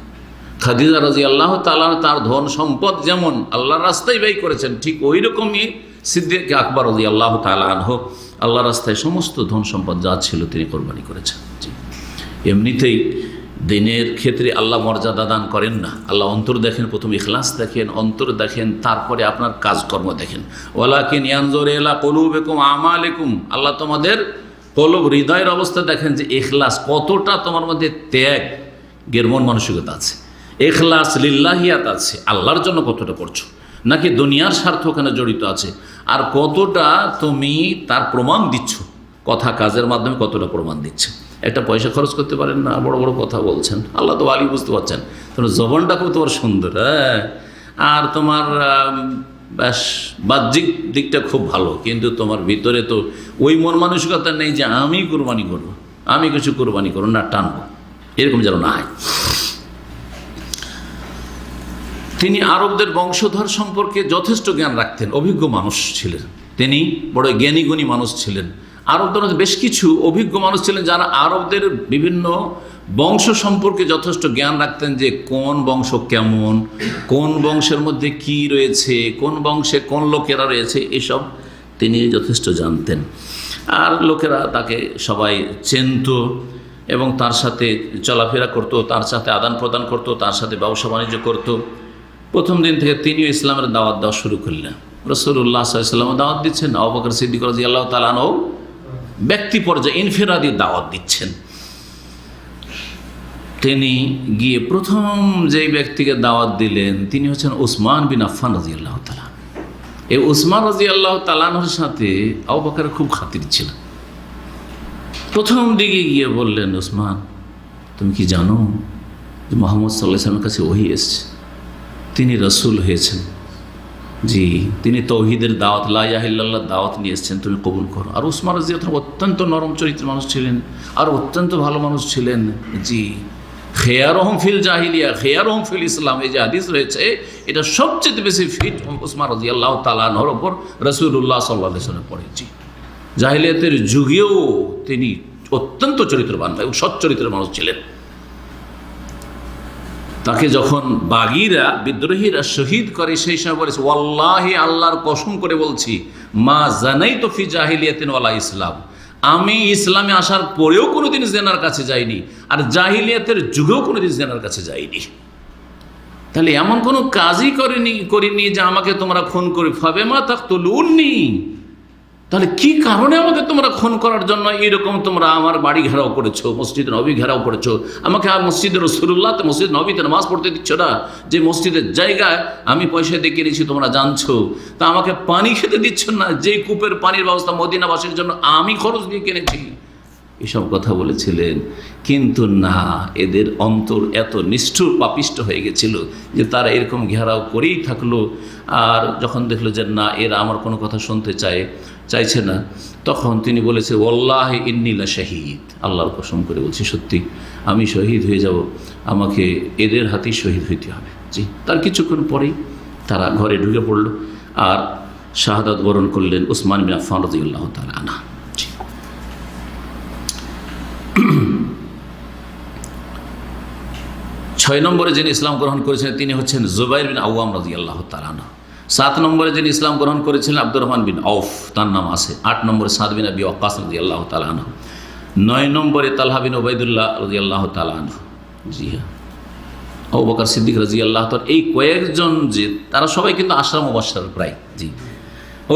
খাদিজা রাদিয়াল্লাহু তাআলা তার ধন সম্পদ যেমন আল্লাহর রাস্তায় ব্যয় করেছেন, ঠিক ওই রকমই সিদ্দিক আকবর রাদিয়াল্লাহু তাআলা আনহু আল্লাহর রাস্তায় সমস্ত ধন সম্পদ যা ছিল তিনি কোরবানি করেছেন। এমনিতেই দিনের ক্ষেত্রে আল্লাহ মর্যাদা দান করেন না। আল্লাহ অন্তর দেখেন, প্রথম ইখলাস দেখেন, অন্তর দেখেন, তারপরে আপনার কাজকর্ম দেখেন। ওয়ালাকিন ইয়ানজুরু ইলা কুলুবিকুম আমালিকুম, আল্লাহ তোমাদের কলব, হৃদয়ের অবস্থা দেখেন যে ইখলাস কতটা তোমার মধ্যে, ত্যাগের মন মানসিকতা আছে, ইখলাস লিল্লাহিয়াত আছে, আল্লাহর জন্য কতটা করছো, নাকি দুনিয়ার স্বার্থ ওখানে জড়িত আছে, আর কতটা তুমি তার প্রমাণ দিচ্ছ, কথা কাজের মাধ্যমে কতটা প্রমাণ দিচ্ছে। একটা পয়সা খরচ করতে পারেন না, বড় বড় কথা বলছেন, আল্লাহ তো আলী বুঝতে পারছেন, তোমার জবানটা খুব তোমার সুন্দর, হ্যাঁ, আর তোমার ব্যাস বাহ্যিক দিকটা খুব ভালো, কিন্তু তোমার ভিতরে তো ওই মন মানসিকতা নেই যে আমি কোরবানি করবো, আমি কিছু কোরবানি করবো না, টানবো, এরকম যেন না হয়। তিনি আরবদের বংশধর সম্পর্কে যথেষ্ট জ্ঞান রাখতেন, অভিজ্ঞ মানুষ ছিলেন, তিনি বড় জ্ঞানীগুণী মানুষ ছিলেন। আরবদের মধ্যে বেশ কিছু অভিজ্ঞ মানুষ ছিলেন যারা আরবদের বিভিন্ন বংশ সম্পর্কে যথেষ্ট জ্ঞান রাখতেন, যে কোন বংশ কেমন, কোন বংশের মধ্যে কি রয়েছে, কোন বংশে কোন লোকেরা রয়েছে, এসব তিনি যথেষ্ট জানতেন। আর লোকেরা তাকে সবাই চিনত এবং তার সাথে চলাফেরা করত, তার সাথে আদান প্রদান করত, তার সাথে ব্যবসা বাণিজ্য করত। প্রথম দিন থেকে তিনিও ইসলামের দাওয়াত দেওয়া শুরু করলেন। রাসূলুল্লাহ সাল্লাল্লাহু আলাইহি ওয়াসাল্লাম দাওয়াত দিচ্ছেন, আবু বকর সিদ্দিক রাদিয়াল্লাহু তাআলা আনহু ব্যক্তি পর্যায়ে ইনফিরাদি দাওয়াত দিচ্ছেন। তিনি গিয়ে প্রথম যেই ব্যক্তিকে দাওয়াত দিলেন তিনি হচ্ছেন উসমান বিন আফফান রাদিয়াল্লাহু তাআলা। এই উসমান রাদিয়াল্লাহু তাআলার সাথে আবু বকরের খুব খাতির ছিল। প্রথম দিকে গিয়ে বললেন, উসমান, তুমি কি জানো যে মুহাম্মদ সাল্লাল্লাহু আলাইহি ওয়াসাল্লামের কাছে ওহী এসেছে, তিনি রাসূল হয়েছেন? জি, তিনি তৌহিদের দাওয়াত, লা ইলাহা ইল্লাল্লাহ দাওয়াত নিয়ে এসেছেন, তুমি কবুল করো। আর উসমান রাদিয়াল্লাহু তাআলা অত্যন্ত নরম চরিত্রের মানুষ ছিলেন আর অত্যন্ত ভালো মানুষ ছিলেন। জি, খেয়ারহম ফিল জাহিলিয়া খেয়ারহম ফিল ইসলাম, এই যে হাদিস রয়েছে এটা সবচেয়ে বেশি ফিট উসমান রাদিয়াল্লাহু তাআলা আনহুর ওপর রাসূলুল্লাহ সাল্লাল্লাহু আলাইহি ওয়াসাল্লাম পড়ে। জি, জাহিলিয়াতের যুগেও তিনি অত্যন্ত চরিত্রবান এবং সৎ চরিত্রের মানুষ ছিলেন। তাকে যখন বাগীরা, বিদ্রোহীরা শহীদ করে, সেই সময় বলেছে, ওয়াল্লাহি, আল্লাহর কসম করে বলছি, মা জানাইতু ফি জাহিলিয়াতিন ওয়ালা ইসলাম, আমি ইসলামে আসার পরেও কোনোদিন জেনার কাছে যাইনি, আর জাহিলিয়াতের যুগেও কোনোদিন জেনার কাছে যাইনি। তাহলে এমন কোনো কাজই করিনি যে আমাকে তোমরা খুন করে ফাবেমা তাকতুলুননি, তাহলে কি কারণে আমাকে তোমরা খুন করার জন্য এরকম তোমরা আমার বাড়ি ঘেরাও করেছো, মসজিদ নবী ঘেরাও করেছো, আমাকে আর মসজিদের রাসূলুল্লাহ মসজিদ নবীতে নামাজ পড়তে দিচ্ছ না, যে মসজিদের জায়গায় আমি পয়সা দিয়ে কিনেছি তোমরা জানছো, তা আমাকে পানি খেতে দিচ্ছ না, যে কূপের পানির ব্যবস্থা মদিনাবাসীর জন্য আমি খরচ দিয়ে কিনেছি। এসব কথা বলেছিলেন, কিন্তু না, এদের অন্তর এত নিষ্ঠুর পাপিষ্ট হয়ে গেছিল যে তারা এরকম ঘেরাও করেই থাকলো। আর যখন দেখলো যে না, এরা আমার কোনো কথা শুনতে চাইছে না, তখন তিনি বলেছে, ওয়াল্লাহি ইন্নী লা শাহীদ, আল্লাহর কসম করে বলছি সত্যি আমি শহীদ হয়ে যাব, আমাকে এদের হাতেই শহীদ হইতে হবে। জি, তার কিছুক্ষণ পরেই তারা ঘরে ঢুকে পড়ল আর শাহাদাত বরণ করলেন উসমান বিন আফফান রাদিয়াল্লাহু তাআলা আনহু। 6 নম্বরে যিনি ইসলাম গ্রহণ করেছিলেন তিনি হচ্ছেন জুবাইর বিন আওয়াম রাদিয়াল্লাহু তাআলা আনহু। 7 নম্বরে যিনি ইসলাম গ্রহণ করেছিলেন আব্দুর রহমান বিন আউফ, তার নাম আছে। 8 নম্বরে সাদ বিন আবি ওয়াক্কাস রাদিয়াল্লাহু তাআলা আনহু। 9 নম্বরে তালহা বিন উবাইদুল্লাহ রাদিয়াল্লাহু তাআলা আনহু। জি হ্যাঁ, আবু বকর সিদ্দিক রাদিয়াল্লাহু তাআলা, এই কয়েকজন যে তারা সবাই কিন্তু আশরা মুবাশশার প্রায়। জি,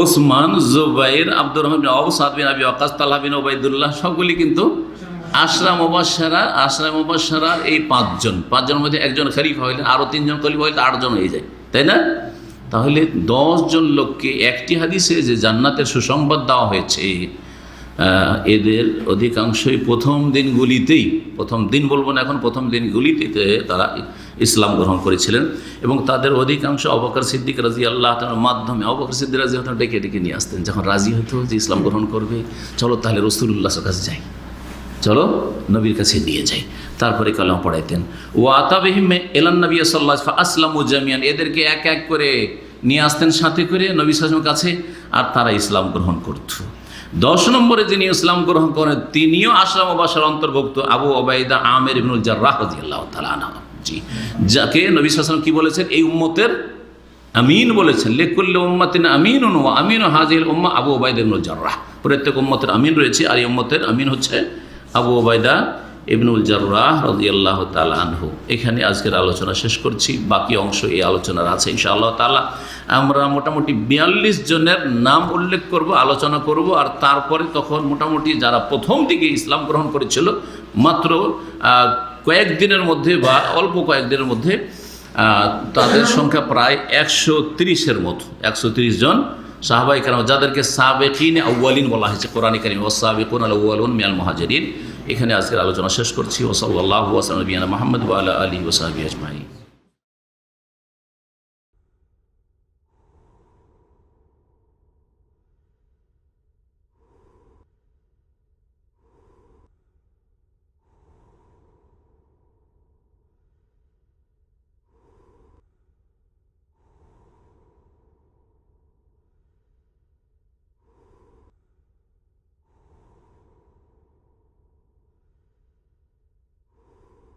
ওসমান, জুবাইর, আব্দুর রহমান বিন আউফ, সাদ বিন আবি ওয়াক্কাস, তালহা বিন উবাইদুল্লাহ সবগুলি কিন্তু আশরা মুবাশশারার এই 5 জনের মধ্যে একজন খলিফা হইলেন, আরও 3 জন খলিফা হইলে 8 জন হয়ে যায়, তাই না? তাহলে 10 জন লোককে একটি হাদিসে যে জান্নাতের সুসংবাদ দেওয়া হয়েছে, এদের অধিকাংশই প্রথম দিন বলবো না এখন, প্রথম দিনগুলিতে তারা ইসলাম গ্রহণ করেছিলেন। এবং তাদের অধিকাংশ আবু বকর সিদ্দিক রাদিয়াল্লাহু তাআলার মাধ্যমে, আবু বকর সিদ্দিক রাদিয়াল্লাহু তাআলা ডেকে নিয়ে আসতেন যখন রাজি হতো যে ইসলাম গ্রহণ করবে, চলো তাহলে রাসূলুল্লাহর কাছে যাই, চলো নবীর কাছে নিয়ে যাই, তারপরে কালাম পড়াইতেন। ও আতাবিহিম এলান নবী সাল্লাল্লাহু আলাইহি ওয়া সাল্লাম আসলামু জামিয়ান, এদেরকে এক এক করে নিয়ে আসতেন সাথে করে নবী সাল্লাল্লাহু আলাইহি ওয়াসাল্লামের কাছে, আর তারা ইসলাম গ্রহণ করত। 10 নম্বরে যিনি ইসলাম গ্রহণ করেন তিনিও আশরা মুবাশশারার অন্তর্ভুক্ত, আবু উবাইদা আমির ইবনুল জাররাহ রাদিয়াল্লাহু তাআলা আনহু। জি, যাকে নবী সাল্লাল্লাহু আলাইহি ওয়াসাল্লাম কি বলেছেন, এই উম্মতের আমিন বলেছেন। লিকুল্লি উম্মাতিন আমিনুন ওয়া আমিনু হাযিহিল উম্মাহ আবু উবাইদা ইবনুল জাররাহ। প্রত্যেক উম্মতের আমিন রয়েছে, আর এই উম্মতের আমিন হচ্ছে আবু উবাইদা ইবনুল জাররাহ রাদিয়াল্লাহু তাআলা আনহু। এখানে আজকের আলোচনা শেষ করছি, বাকি অংশ এই আলোচনার আছে ইনশাআল্লাহ তাআলা। আমরা মোটামুটি 42 জনের নাম উল্লেখ করব, আলোচনা করব, আর তারপরে তখন মোটামুটি যারা প্রথম দিকে ইসলাম গ্রহণ করেছিল মাত্র কয়েকদিনের মধ্যে বা অল্প কয়েকদিনের মধ্যে, তাদের সংখ্যা প্রায় 130-এর মতো, 130 জন সাহাবায়ে কেরাম, যাদেরকে সাবেকিন আউয়ালিন বলা হয়েছে কোরআনে কারিমে, ওয়াসাবিকুনাল আউয়ালুন মিনাল মুহাজিরিন। এখানে আজকের আলোচনা শেষ করছি। ওয়া সাল্লাল্লাহু ওয়া সাল্লাম আলা নবিয়িনা মুহাম্মদ ওয়া আলা আলিহি ওয়া সাহবিহি আজমাইন।